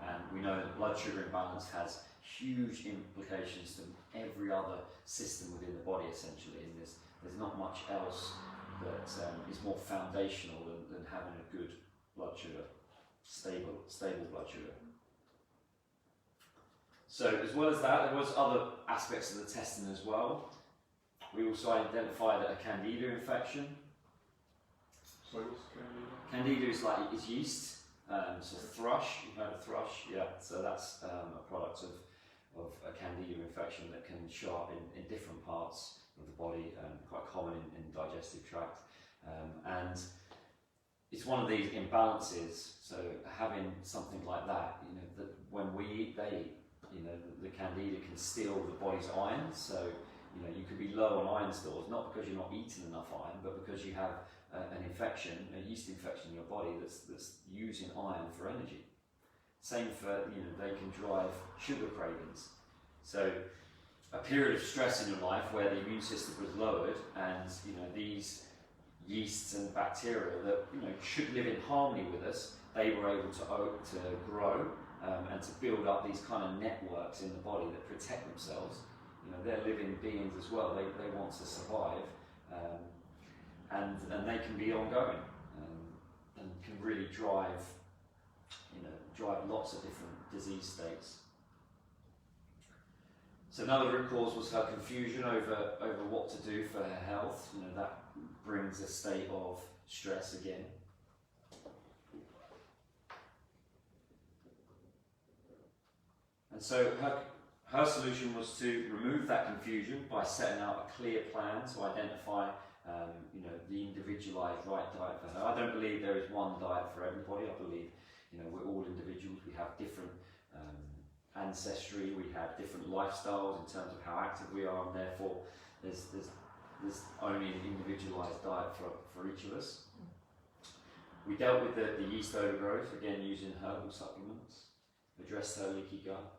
and we know that blood sugar imbalance has huge implications to every every other system within the body essentially, and there's not much else that is more foundational than having a good blood sugar, stable blood sugar. So as well as that, there was other aspects of the testing as well. We also identified a candida infection. Sorry, what's Candida? Candida is yeast, so thrush, you've heard of thrush, yeah, so that's a product of a candida infection that can show up in different parts of the body, quite common in digestive tract, and it's one of these imbalances. So having something like that, that when we eat, they eat, the candida can steal the body's iron. So you could be low on iron stores, not because you're not eating enough iron, but because you have an infection, a yeast infection in your body that's using iron for energy. Same for, they can drive sugar cravings. So a period of stress in your life where the immune system was lowered, and these yeasts and bacteria that should live in harmony with us, they were able to grow and to build up these kind of networks in the body that protect themselves. They're living beings as well. They want to survive, and they can be ongoing and can really drive lots of different disease states. So another root cause was her confusion over what to do for her health. That brings a state of stress again. And so her solution was to remove that confusion by setting out a clear plan to identify the individualised right diet for her. I don't believe there is one diet for everybody. I believe we're all individuals. We have different ancestry, we have different lifestyles in terms of how active we are, and therefore there's only an individualised diet for each of us. We dealt with the yeast overgrowth, again using herbal supplements, addressed her leaky gut,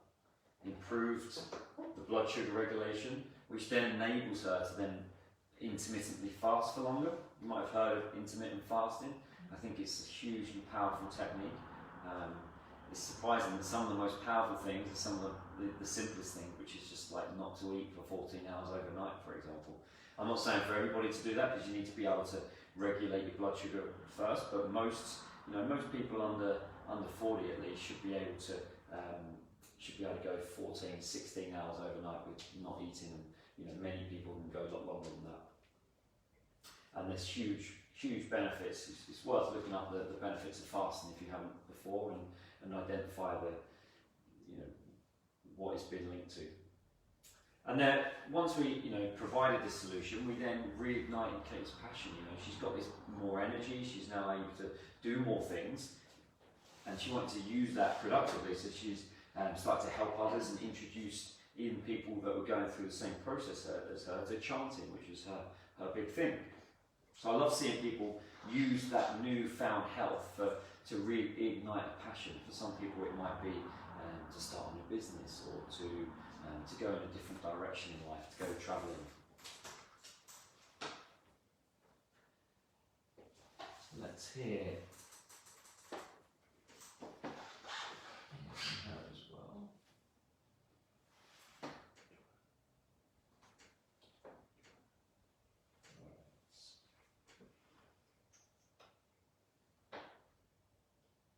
improved the blood sugar regulation, which then enables her to then intermittently fast for longer. You might have heard of intermittent fasting. I think it's a hugely powerful technique. It's surprising that some of the most powerful things are some of the simplest things, which is just like not to eat for 14 hours overnight, for example. I'm not saying for everybody to do that, because you need to be able to regulate your blood sugar first, but most people under 40 at least should be able to go 14, 16 hours overnight with not eating, and many people can go a lot longer than that. And there's huge benefits. It's worth looking up the benefits of fasting if you haven't before, and identify what it's been linked to. And then once we provided this solution, we then reignited Kate's passion. She's got this more energy. She's now able to do more things, and she wanted to use that productively. So she's started to help others and introduced even people that were going through the same process as her to chanting, which is her big thing. So I love seeing people use that newfound health to reignite a passion. For some people it might be to start a new business, or to go in a different direction in life, to go travelling. So let's hear from her as well.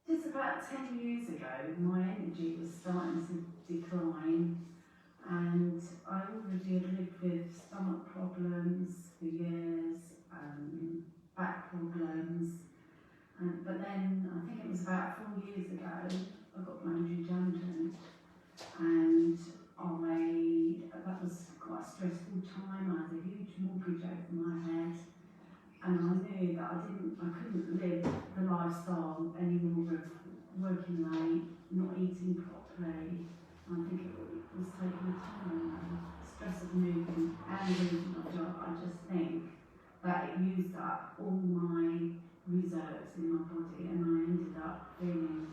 Just about 10 years ago, my energy was starting to decline, and I already had lived with stomach problems for years, back problems, but then I think it was about 4 years ago I got made redundant, and that was quite a stressful time. I had a huge mortgage over my head, and I knew that I couldn't live the lifestyle anymore of working late, not eating properly. I think it was taking a toll on me. Stress of moving and losing my job. I just think that it used up all my reserves in my body, and I ended up feeling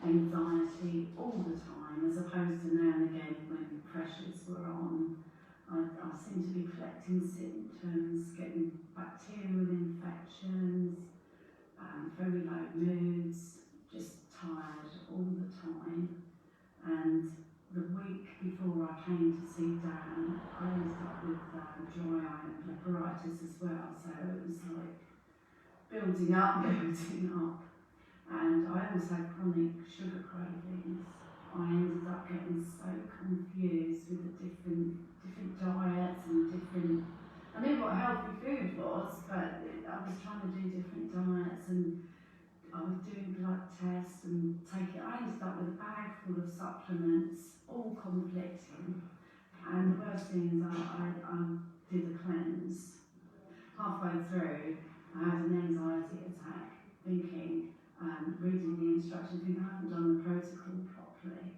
anxiety all the time, as opposed to now and again when pressures were on. I seem to be collecting symptoms, getting bacterial infections, very low moods, just tired all the time. And the week before I came to see Dan, I ended up with dry eye and blepharitis as well, so it was like building up, building up. And I always had chronic sugar cravings. I ended up getting so confused with the different diets and different. I knew what healthy food was, but I was trying to do different diets, and I was doing blood tests and taking. I ended up with a bag full of supplements, all conflicting. And the worst thing is, I did a cleanse. Halfway through, I had an anxiety attack, thinking. Reading the instructions, thinking I haven't done the protocol properly.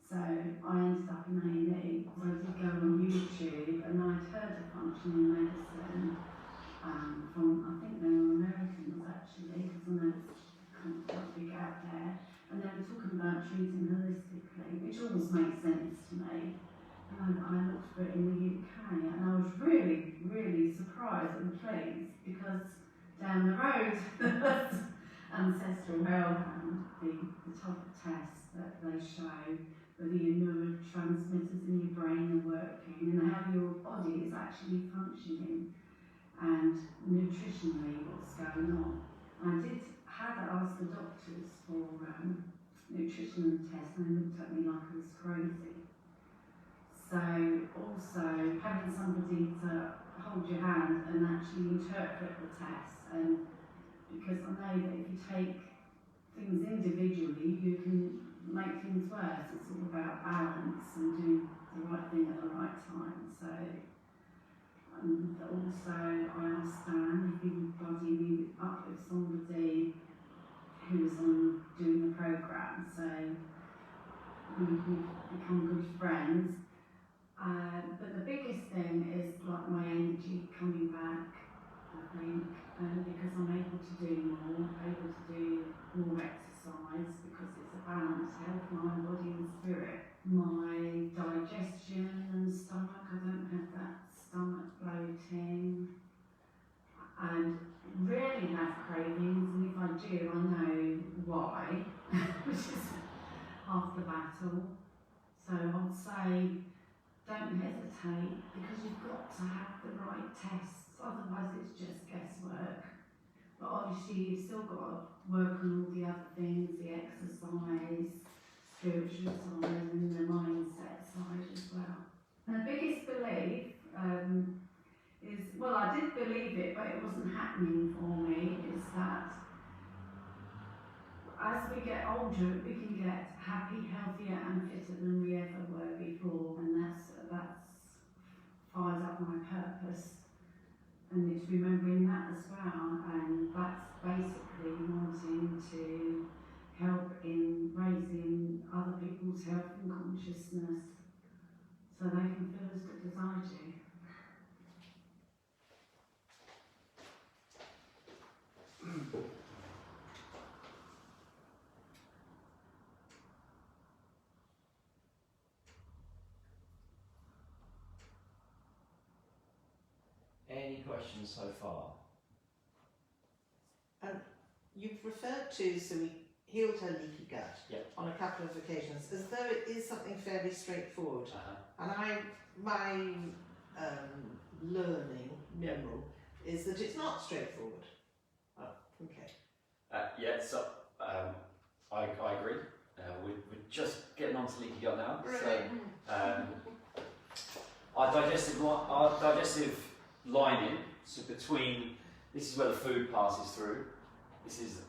So I ended up in A&E. So I did go on YouTube, and I'd heard of functioning medicine from, I think they were Americans actually, because I know it's kind of quite big out there. And they were talking about treating holistically, which always makes sense to me. And I looked for it in the UK, and I was really, really surprised and pleased, because down the road, Ancestral Hellhound, the type of tests that they show whether your neurotransmitters in your brain are working and how your body is actually functioning, and nutritionally what's going on. I had to ask the doctors for nutritional tests, and they looked at me like I was crazy. So also having somebody to hold your hand and actually interpret the tests, and because I know that if you take things individually, you can make things worse. It's all about balance and do the right thing at the right time. So, and also I asked Dan if he would buddy me up with somebody who was on doing the programme. So we've become good friends. But the biggest thing is like my energy coming back, I think. Because I'm able to do more, able to do more exercise, because it's a balanced health, mind, body and spirit. My digestion and stomach, I don't have that stomach bloating, and rarely have cravings, and if I do, I know why, which is half the battle. So I'd say don't hesitate, because you've got to have the right tests. Otherwise it's just guesswork. But obviously you've still got to work on all the other things, the exercise, spiritual side and the mindset side as well. And the biggest belief is, well, I did believe it, but it wasn't happening for me, is that as we get older, we can get happy, healthier and fitter than we ever were before, and that's fires up my purpose. And it's remembering that as well, and that's basically wanting to help in raising other people's health and consciousness so they can feel as good as I do. Any questions so far? You've referred to, so we healed her leaky gut Yep. on a couple of occasions, as though it is something fairly straightforward. And my learning, minimal, is that it's not straightforward. Oh, okay. Yeah, so I agree. We're just getting on to leaky gut now. Right. So our digestive lining, so between, this is where the food passes through. This is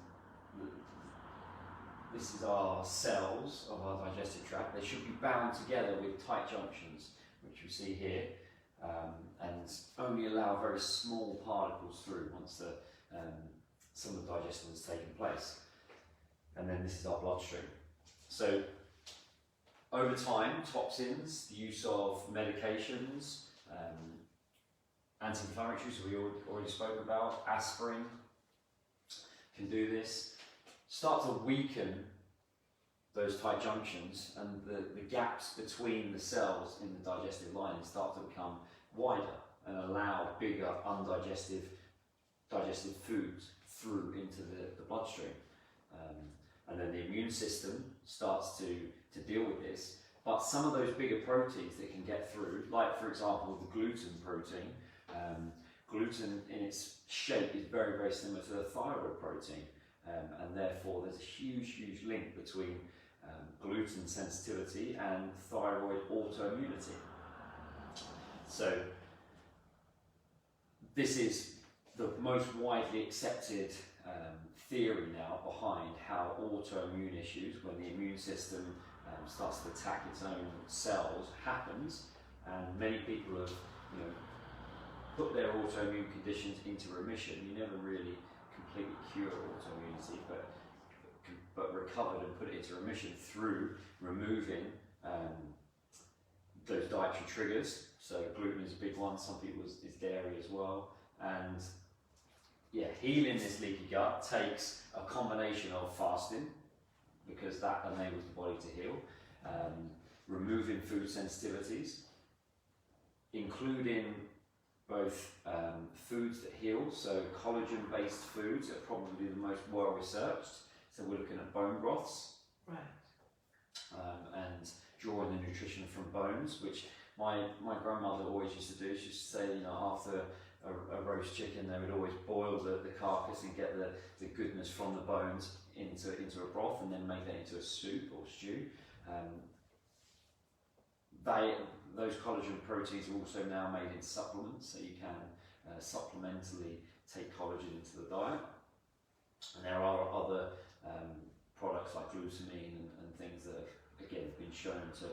our cells of our digestive tract. They should be bound together with tight junctions, which we see here, and only allow very small particles through once some of the digestion has taken place. And then this is our bloodstream. So over time, toxins, the use of medications, anti-inflammatories we already spoke about, aspirin can do this, start to weaken those tight junctions, and the gaps between the cells in the digestive lining start to become wider and allow bigger undigested digestive foods through into the bloodstream. And then the immune system starts to deal with this But some of those bigger proteins that can get through, like for example the gluten protein, gluten in its shape is very, very similar to the thyroid protein, and therefore there's a huge, huge link between gluten sensitivity and thyroid autoimmunity. So this is the most widely accepted theory now behind how autoimmune issues, when the immune system starts to attack its own cells, happens, and many people have, put their autoimmune conditions into remission. You never really completely cure autoimmunity, but recovered and put it into remission through removing those dietary triggers. So gluten is a big one. Some people is dairy as well, and yeah, healing this leaky gut takes a combination of fasting, because that enables the body to heal, removing food sensitivities, including both foods that heal, so collagen-based foods are probably the most well-researched. So we're looking at bone broths, Right. and drawing the nutrition from bones, which my grandmother always used to do. She used to say, after a roast chicken, they would always boil the carcass and get the goodness from the bones into a broth, and then make that into a soup or stew. Those collagen proteins are also now made in supplements, so you can supplementally take collagen into the diet. And there are other products like glutamine and things that have, again, been shown to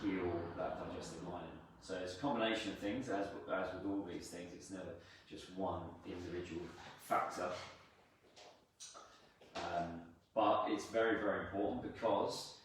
heal that digestive lining. So it's a combination of things, as with all these things. It's never just one individual factor. But it's very, very important, because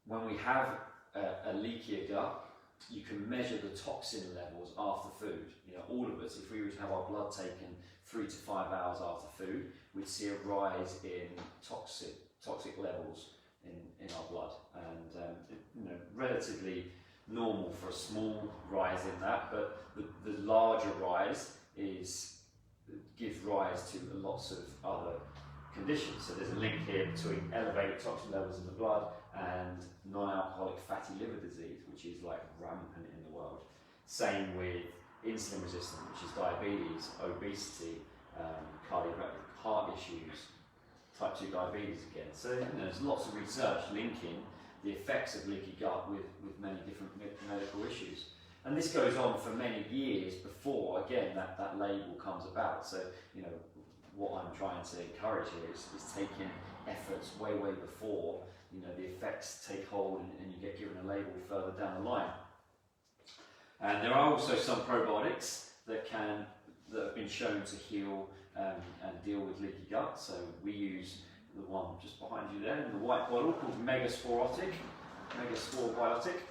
when we have a leakier gut, you can measure the toxin levels after food. All of us, if we were to have our blood taken 3 to 5 hours after food, we'd see a rise in toxic levels in our blood, and relatively normal for a small rise in that, but the larger rise gives rise to lots of other conditions. So there's a link here between elevated toxin levels in the blood and non-alcoholic fatty liver disease, which is like rampant in the world. Same with insulin resistance, which is diabetes, obesity, cardiovascular heart issues, type 2 diabetes again. So there's lots of research linking the effects of leaky gut with many different medical issues. And this goes on for many years before, again, that label comes about. So, what I'm trying to encourage here is taking efforts way, way before, the effects take hold and you get given a label further down the line. And there are also some probiotics that have been shown to heal and deal with leaky gut. So we use the one just behind you there in the white bottle called Megaspore Biotic.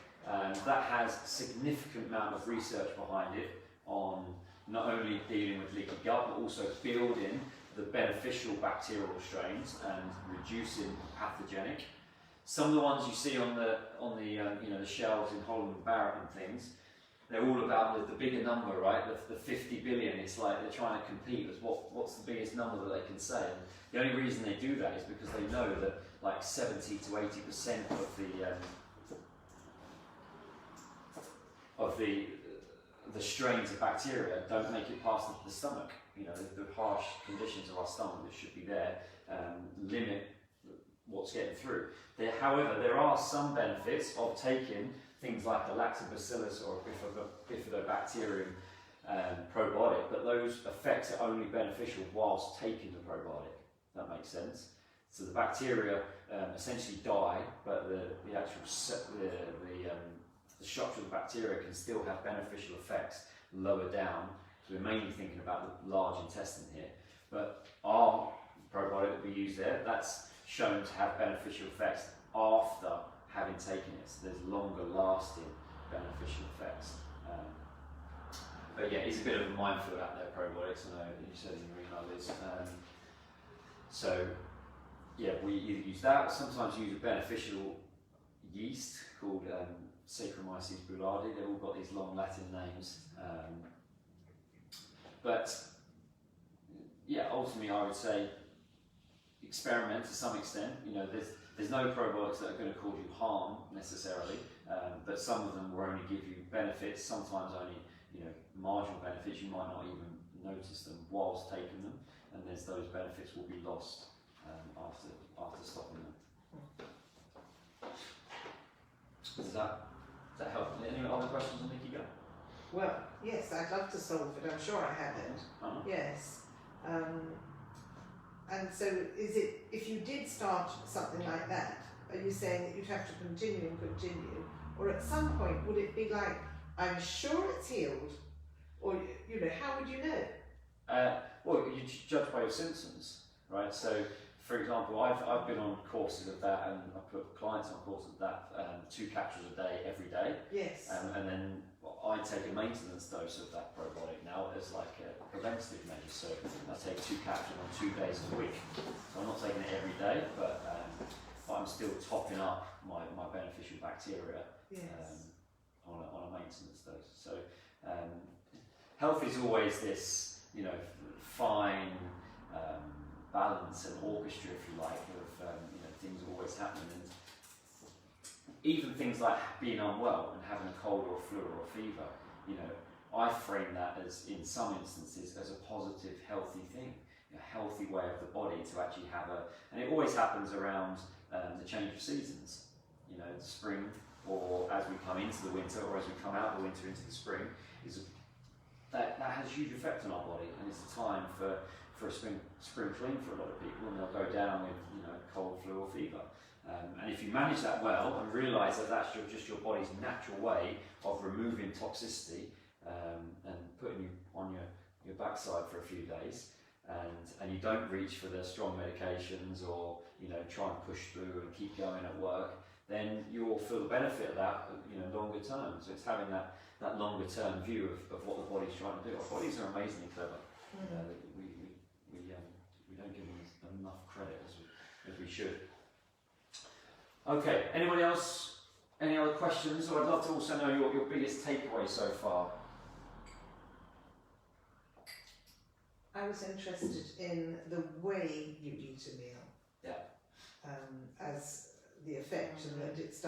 That has a significant amount of research behind it on not only dealing with leaky gut, but also building the beneficial bacterial strains and reducing pathogenic. Some of the ones you see on the shelves in Holland and Barrett and things, they're all about the bigger number, right? The 50 billion. It's like they're trying to compete with what's the biggest number that they can say. And the only reason they do that is because they know that like 70 to 80% of the strains of bacteria don't make it past the stomach. The harsh conditions of our stomach that should be there limit what's getting through. However, there are some benefits of taking things like a lactobacillus or a bifidobacterium probiotic, but those effects are only beneficial whilst taking the probiotic. That makes sense. So the bacteria essentially die, but the actual the structure of the bacteria can still have beneficial effects lower down. So we're mainly thinking about the large intestine here, but our probiotic that we use there, that's shown to have beneficial effects after having taken it. So there's longer lasting beneficial effects. But yeah, it's a bit of a minefield out there, probiotics. I know you said in your email, Liz. So yeah, we either use that or sometimes use a beneficial yeast called Saccharomyces boulardii. They've all got these long Latin names. But yeah, ultimately I would say experiment to some extent. there's no probiotics that are going to cause you harm necessarily, but some of them will only give you benefits, sometimes only marginal benefits. You might not even notice them whilst taking them, and those benefits will be lost after stopping them. Does that help? Any other questions on Nikki Go? Well, yes, I'd love to solve it. I'm sure I haven't. Yes. And so, is it, if you did start something like that, are you saying that you'd have to continue and continue, or at some point would it be like, I'm sure it's healed, or how would you know? Well, you judge by your symptoms, right? So, for example, I've been on courses of that, and I put clients on courses of that, 2 capsules a day every day. Yes. And then I take a maintenance dose of that probiotic now as like a preventative measure. So I take 2 capsules on 2 days a week. So I'm not taking it every day, but I'm still topping up my beneficial bacteria on a maintenance dose. So health is always this, fine balance and orchestra, if you like, of things always happening. And even things like being unwell and having a cold or a flu or a fever, I frame that as, in some instances, as a positive, healthy thing, a healthy way of the body to actually have and it always happens around the change of seasons, the spring, or as we come into the winter, or as we come out of the winter into the spring, that has a huge effect on our body, and it's a time for a spring clean for a lot of people, and they'll go down with cold, flu or fever. And if you manage that well and realise that that's just your body's natural way of removing toxicity and putting you on your backside for a few days, and you don't reach for the strong medications or try and push through and keep going at work, then you'll feel the benefit of that longer term. So it's having that longer term view of what the body's trying to do. Our bodies are amazingly clever. We don't give them enough credit as we should. Okay, anybody else? Any other questions? Or I'd love to also know your biggest takeaway so far. I was interested in the way you eat a meal. Yeah. As the effect, and that it's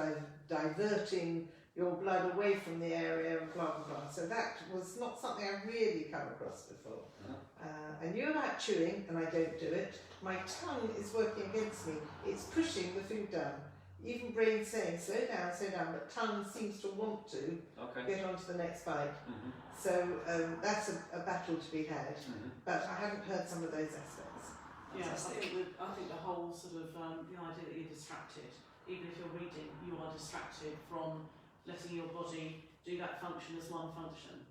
diverting your blood away from the area and blah blah blah. So that was not something I've really come across before. I knew about chewing, and I don't do it. My tongue is working against me. It's pushing the food down. Even brain saying slow down, but tongue seems to want to get on to the next bite. So that's a battle to be had. But I haven't heard some of those aspects. Yeah, I think the whole sort of the idea that you're distracted, even if you're reading, you are distracted from letting your body do that function as one function.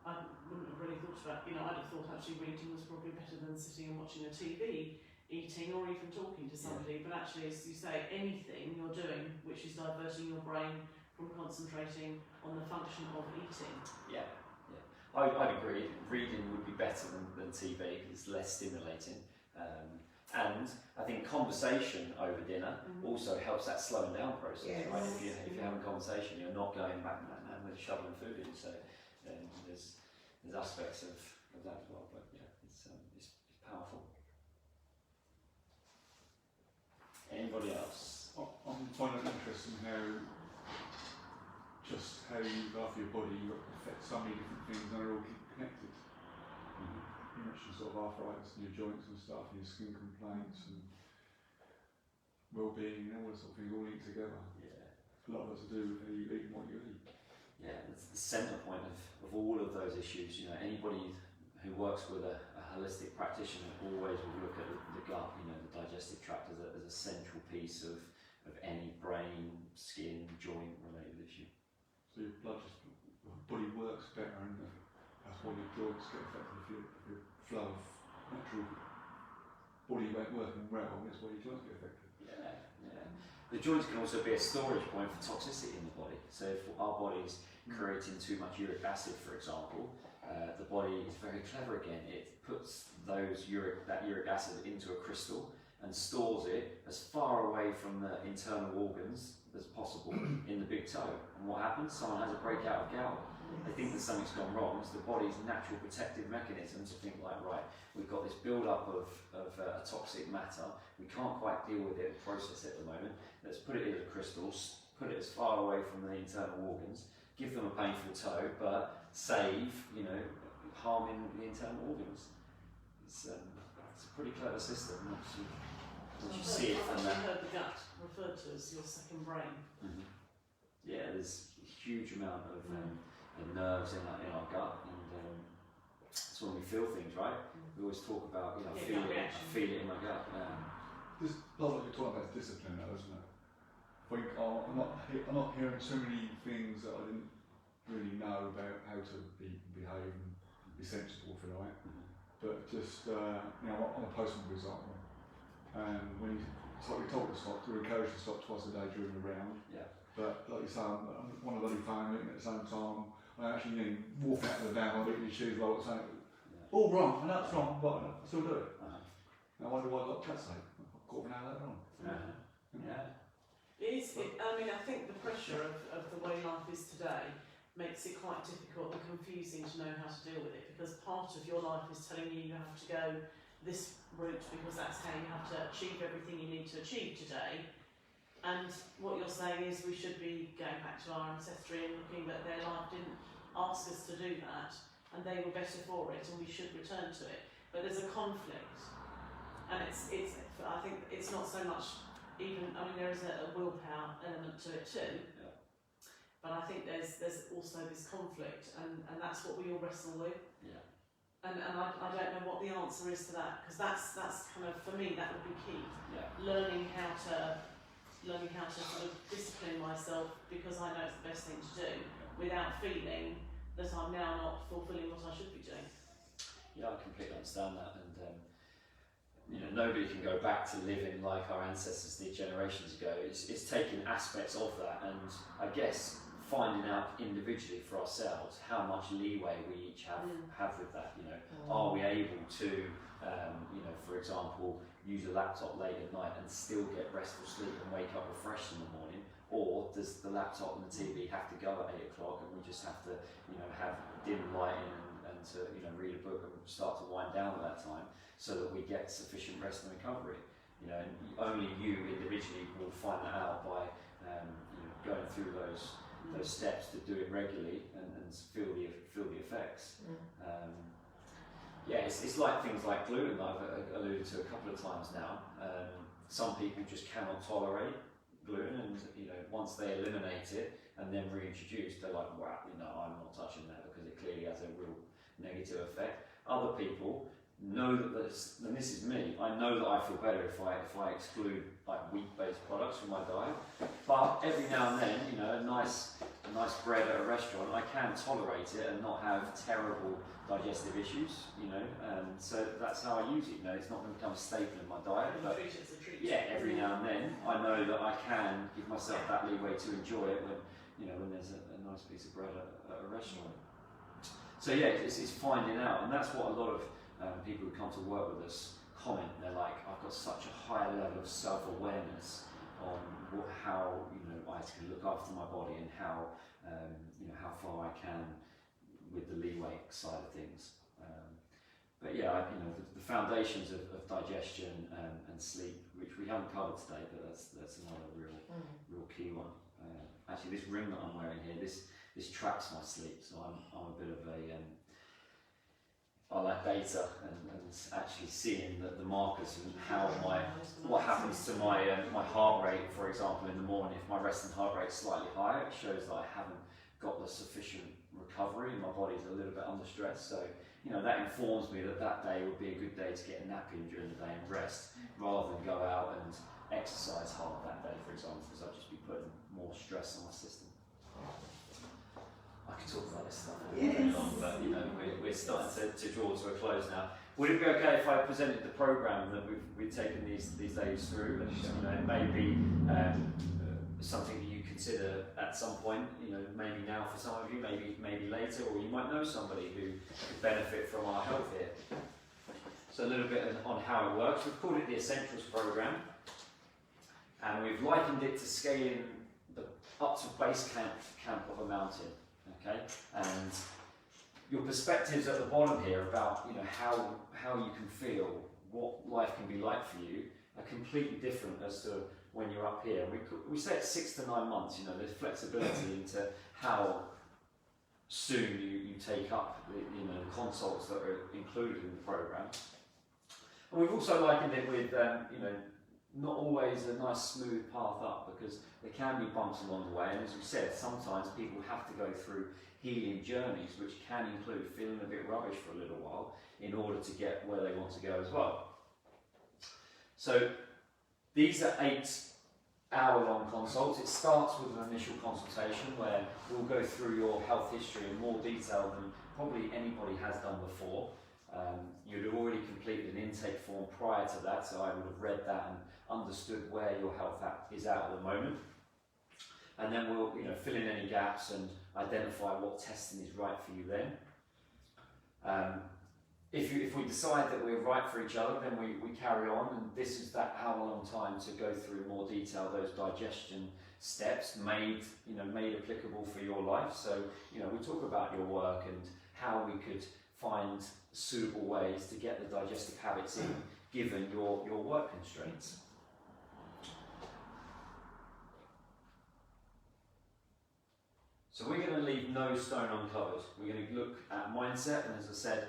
I wouldn't have really thought about, I'd have thought actually reading was probably better than sitting and watching a TV, eating, or even talking to somebody. But actually, as you say, anything you're doing which is diverting your brain from concentrating on the function of eating. Yeah. I'd agree. Reading would be better than TV because it's less stimulating. And I think conversation over dinner also helps that slowing down process, right? If you're having a conversation, you're not going back and with shoveling food in. So there's aspects of that as well. But yeah, it's powerful. Anybody else? I'm finding it interesting how you love your body affects so many different things and they're all connected. You mentioned sort of arthritis in your joints and stuff, and your skin complaints and well-being and all that sort of thing all linked together. Yeah. A lot of it to do with how you eat and what you eat. Yeah, it's the centre point of all of those issues. Anybody who works with a holistic practitioner always will look at the gut, the digestive tract as a central piece of any brain, skin, joint related issue. So your body works better, and that's why your joints get affected. If your flow of natural body weight working well, that's why your joints get affected. Yeah. The joints can also be a storage point for toxicity in the body. So if our body's creating too much uric acid, for example, the body is very clever again. It puts that uric acid into a crystal and stores it as far away from the internal organs as possible in the big toe. And what happens? Someone has a breakout of gout. They think that something's gone wrong. It's the body's natural protective mechanism to think like, right, we've got this build-up of toxic matter. We can't quite deal with it and process it at the moment. Let's put it in the crystals, put it as far away from the internal organs, give them a painful toe, but save, harming the internal organs. It's a pretty clever system once you see it from I've that. actually heard the gut referred to as your second brain. Yeah, there's a huge amount of nerves in our gut, and it's when we feel things, right? We always talk about, I feel it in my gut. This, like what you're talking about, is discipline, though, isn't it? I think I'm not hearing too many things that I didn't really know about how to behave and be sensible, if you like. But just, I'm a postman, for example, and when you're told to stop, you're encouraged to stop twice a day during the round. Yeah. But like you say, I'm one of the bloody phone at the same time. I actually walk out of the van, I look at your shoes, while I'm saying, all wrong, I know it's wrong, but I still do it. Now why do I got that say? Quarter of an hour later on. Yeah. I think the pressure of the way life is today makes it quite difficult and confusing to know how to deal with it, because part of your life is telling you have to go this route because that's how you have to achieve everything you need to achieve today. And what you're saying is we should be going back to our ancestry and looking that their life didn't ask us to do that, and they were better for it, and we should return to it. But there's a conflict, and I think it's not so much there is a willpower element to it too. Yeah. But I think there's also this conflict, and that's what we all wrestle with. Yeah. And I don't know what the answer is to that, because that's kind of, for me, that would be key. Yeah. Learning how to sort of discipline myself because I know it's the best thing to do, without feeling that I'm now not fulfilling what I should be doing. Yeah, I completely understand that, and nobody can go back to living like our ancestors did generations ago. It's taking aspects of that, and I guess finding out individually for ourselves how much leeway we each have with that. Are we able to, for example, use a laptop late at night and still get restful sleep and wake up refreshed in the morning? Or does the laptop and the TV have to go at 8 o'clock and we just have to, have dim lighting and to, read a book and start to wind down at that time so that we get sufficient rest and recovery? And only you individually will find that out by, going through those steps to do it regularly and feel the effects. It's like things like gluten that I've alluded to a couple of times now. Some people just cannot tolerate gluten, and once they eliminate it and then reintroduce, they're like, wow, I'm not touching that because it clearly has a real negative effect. Other people know that and this is me, I know that I feel better if I exclude like wheat-based products from my diet. But every now and then, a nice bread at a restaurant, I can tolerate it and not have terrible digestive issues, so that's how I use it. It's not going to become a staple in my diet, but every now and then I know that I can give myself that leeway to enjoy it when there's a nice piece of bread at a restaurant. So it's finding out, and that's what a lot of people who come to work with us comment. They're like, I've got such a high level of self-awareness on how I can look after my body and how far I can with the leeway side of things. But the foundations of digestion and sleep, which we haven't covered today, but that's another real key one. Actually, this ring that I'm wearing here, this tracks my sleep, so I'm a bit of a I like data and actually seeing the markers and how what happens to my heart rate, for example, in the morning. If my resting heart rate is slightly higher, it shows that I haven't got the sufficient recovery and my body's a little bit under stress. So that informs me that day would be a good day to get a nap in during the day and rest, rather than go out and exercise hard that day, for example, because I'd just be putting more stress on my system. I could talk about this stuff all day long, but we're starting to draw to a close now. Would it be okay if I presented the programme that we've taken these days through, and it may be something that you consider at some point, maybe now for some of you, maybe later, or you might know somebody who could benefit from our help here. So a little bit on how it works. We've called it the Essentials Programme, and we've likened it to scaling up to base camp of a mountain, okay? And your perspectives at the bottom here about, you know, how you can feel, what life can be like for you, are completely different as to when you're up here. We say it's 6 to 9 months, you know, there's flexibility into how soon you take up the, you know, the consults that are included in the programme. And we've also likened it with, you know, not always a nice smooth path up, because there can be bumps along the way, and as we said, sometimes people have to go through healing journeys, which can include feeling a bit rubbish for a little while in order to get where they want to go as well. So these are 8-hour-long consults. It starts with an initial consultation where we'll go through your health history in more detail than probably anybody has done before. You'd have already completed an intake form prior to that, so I would have read that and understood where your health is at the moment. And then we'll, you know, fill in any gaps and identify what testing is right for you then. If we decide that we're right for each other, then we carry on, and this is that hour-long time to go through in more detail those digestion steps made applicable for your life. So, you know, we talk about your work and how we could find suitable ways to get the digestive habits in given your work constraints. So we're going to leave no stone uncovered. We're going to look at mindset, and as I said,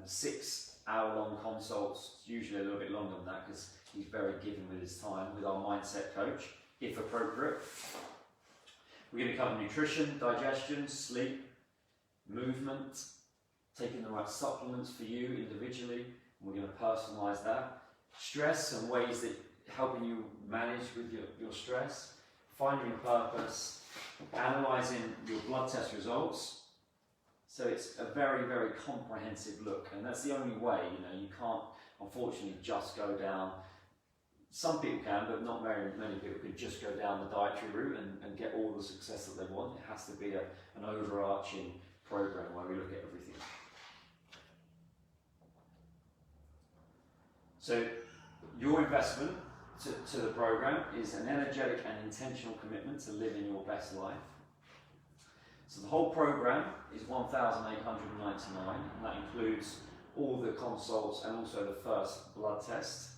6-hour-long consults, usually a little bit longer than that because he's very giving with his time, with our mindset coach, if appropriate. We're going to cover nutrition, digestion, sleep, movement, taking the right supplements for you individually, and we're going to personalise that. Stress and ways that helping you manage with your stress, finding your purpose, analysing your blood test results. So it's a very, very comprehensive look, and that's the only way, you know, you can't unfortunately just go down, some people can, but not very many people can just go down the dietary route and get all the success that they want. It has to be an overarching programme where we look at everything. So your investment to the programme is an energetic and intentional commitment to living your best life. So the whole programme is $1,899, and that includes all the consults and also the first blood test.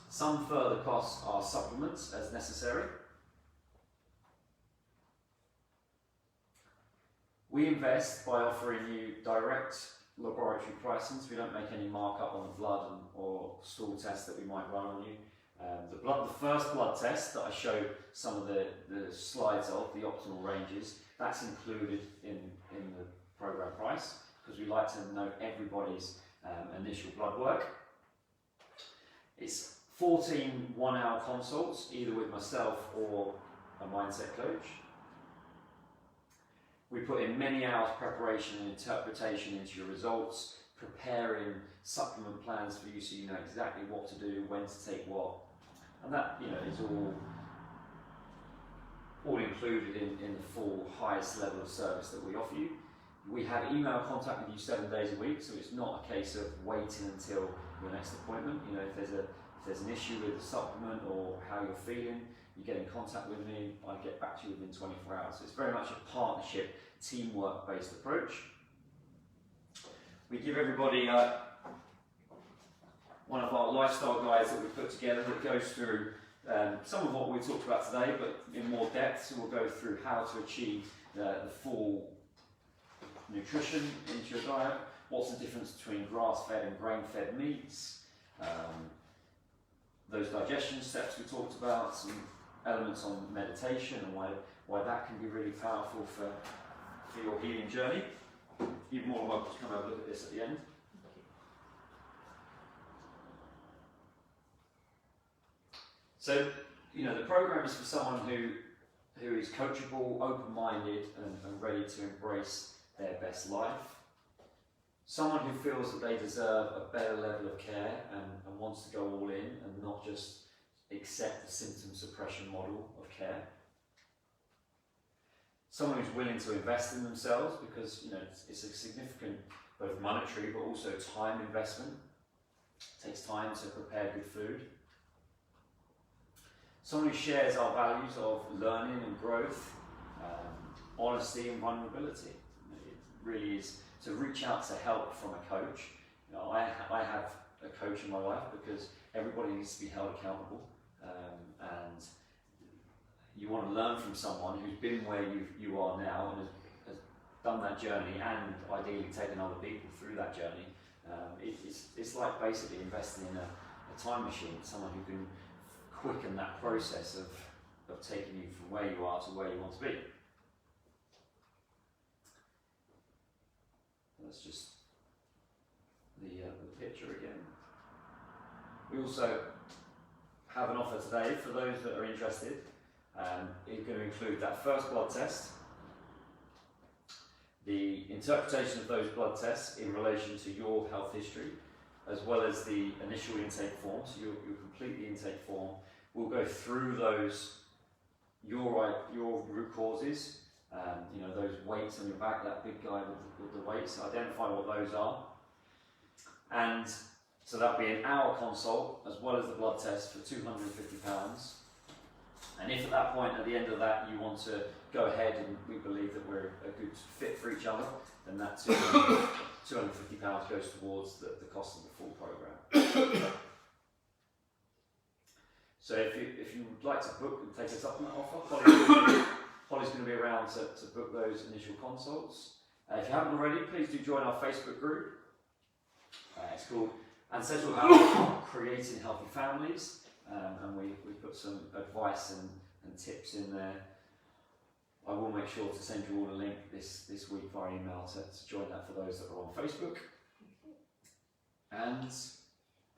Some further costs are supplements as necessary. We invest by offering you direct laboratory pricing, so we don't make any markup on the blood or stool tests that we might run on you. The first blood test that I showed some of the slides of, the optimal ranges, that's included in the programme price, because we like to know everybody's initial blood work. It's 14 one-hour consults, either with myself or a mindset coach. We put in many hours preparation and interpretation into your results, preparing supplement plans for you so you know exactly what to do, when to take what. And that, you know, is all included in the full highest level of service that we offer you. We have email contact with you 7 days a week, so it's not a case of waiting until your next appointment. You know, if there's an issue with the supplement or how you're feeling, you get in contact with me, I get back to you within 24 hours. So it's very much a partnership, teamwork based approach. We give everybody one of our lifestyle guides that we put together that goes through some of what we talked about today, but in more depth. So we'll go through how to achieve the full nutrition into your diet, what's the difference between grass-fed and grain-fed meats, those digestion steps we talked about, some elements on meditation and why that can be really powerful for your healing journey. You're more than welcome to come have a look at this at the end. So, you know, the programme is for someone who is coachable, open-minded and ready to embrace their best life. Someone who feels that they deserve a better level of care and wants to go all in and not just accept the symptom suppression model of care. Someone who's willing to invest in themselves because, you know, it's a significant both monetary but also time investment. It takes time to prepare good food. someone who shares our values of learning and growth, honesty and vulnerability. It really is to reach out to help from a coach. You know, I have a coach in my life because everybody needs to be held accountable, and you want to learn from someone who's been where you are now and has done that journey, and ideally taken other people through that journey. It's like basically investing in a time machine, someone who can quicken that process of taking you from where you are to where you want to be. That's just the picture again. We also have an offer today for those that are interested. It's going to include that first blood test, the interpretation of those blood tests in relation to your health history, as well as the initial intake form. So you'll complete the intake form. We'll go through those, your root causes, you know, those weights on your back, that big guy with the weights, identify what those are. And so that'll be an hour consult, as well as the blood test, for £250. And if at that point, at the end of that, you want to go ahead and we believe that we're a good fit for each other, then that £250 goes towards the cost of the full programme. So if you would like to book and take us up on that offer, Holly's going to be around to book those initial consults. If you haven't already, please do join our Facebook group. It's called Ancestral Health, Creating Healthy Families, and we put some advice and tips in there. I will make sure to send you all a link this week via email to join that for those that are on Facebook. And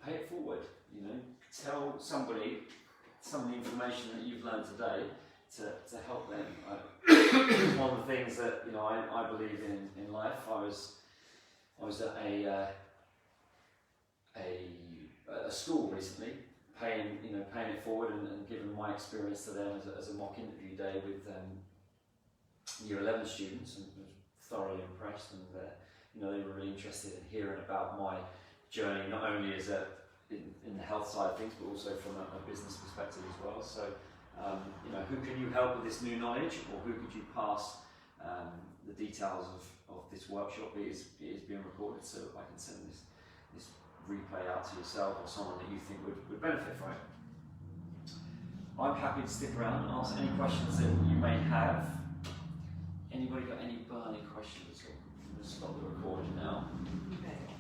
pay it forward, you know, tell somebody some of the information that you've learned today to help them. One of the things that, you know, I believe in life. I was at a school recently, paying it forward and giving my experience to them as a mock interview day with year 11 students, and was thoroughly impressed. And you know, they were really interested in hearing about my journey, not only as in the health side of things, but also from a business perspective as well. So, you know, who can you help with this new knowledge, or who could you pass the details of this workshop? It is being recorded, so I can send this replay out to yourself or someone that you think would benefit from it. I'm happy to stick around and answer any questions that you may have. Anybody got any burning questions? I'm going to stop the recording now. Okay.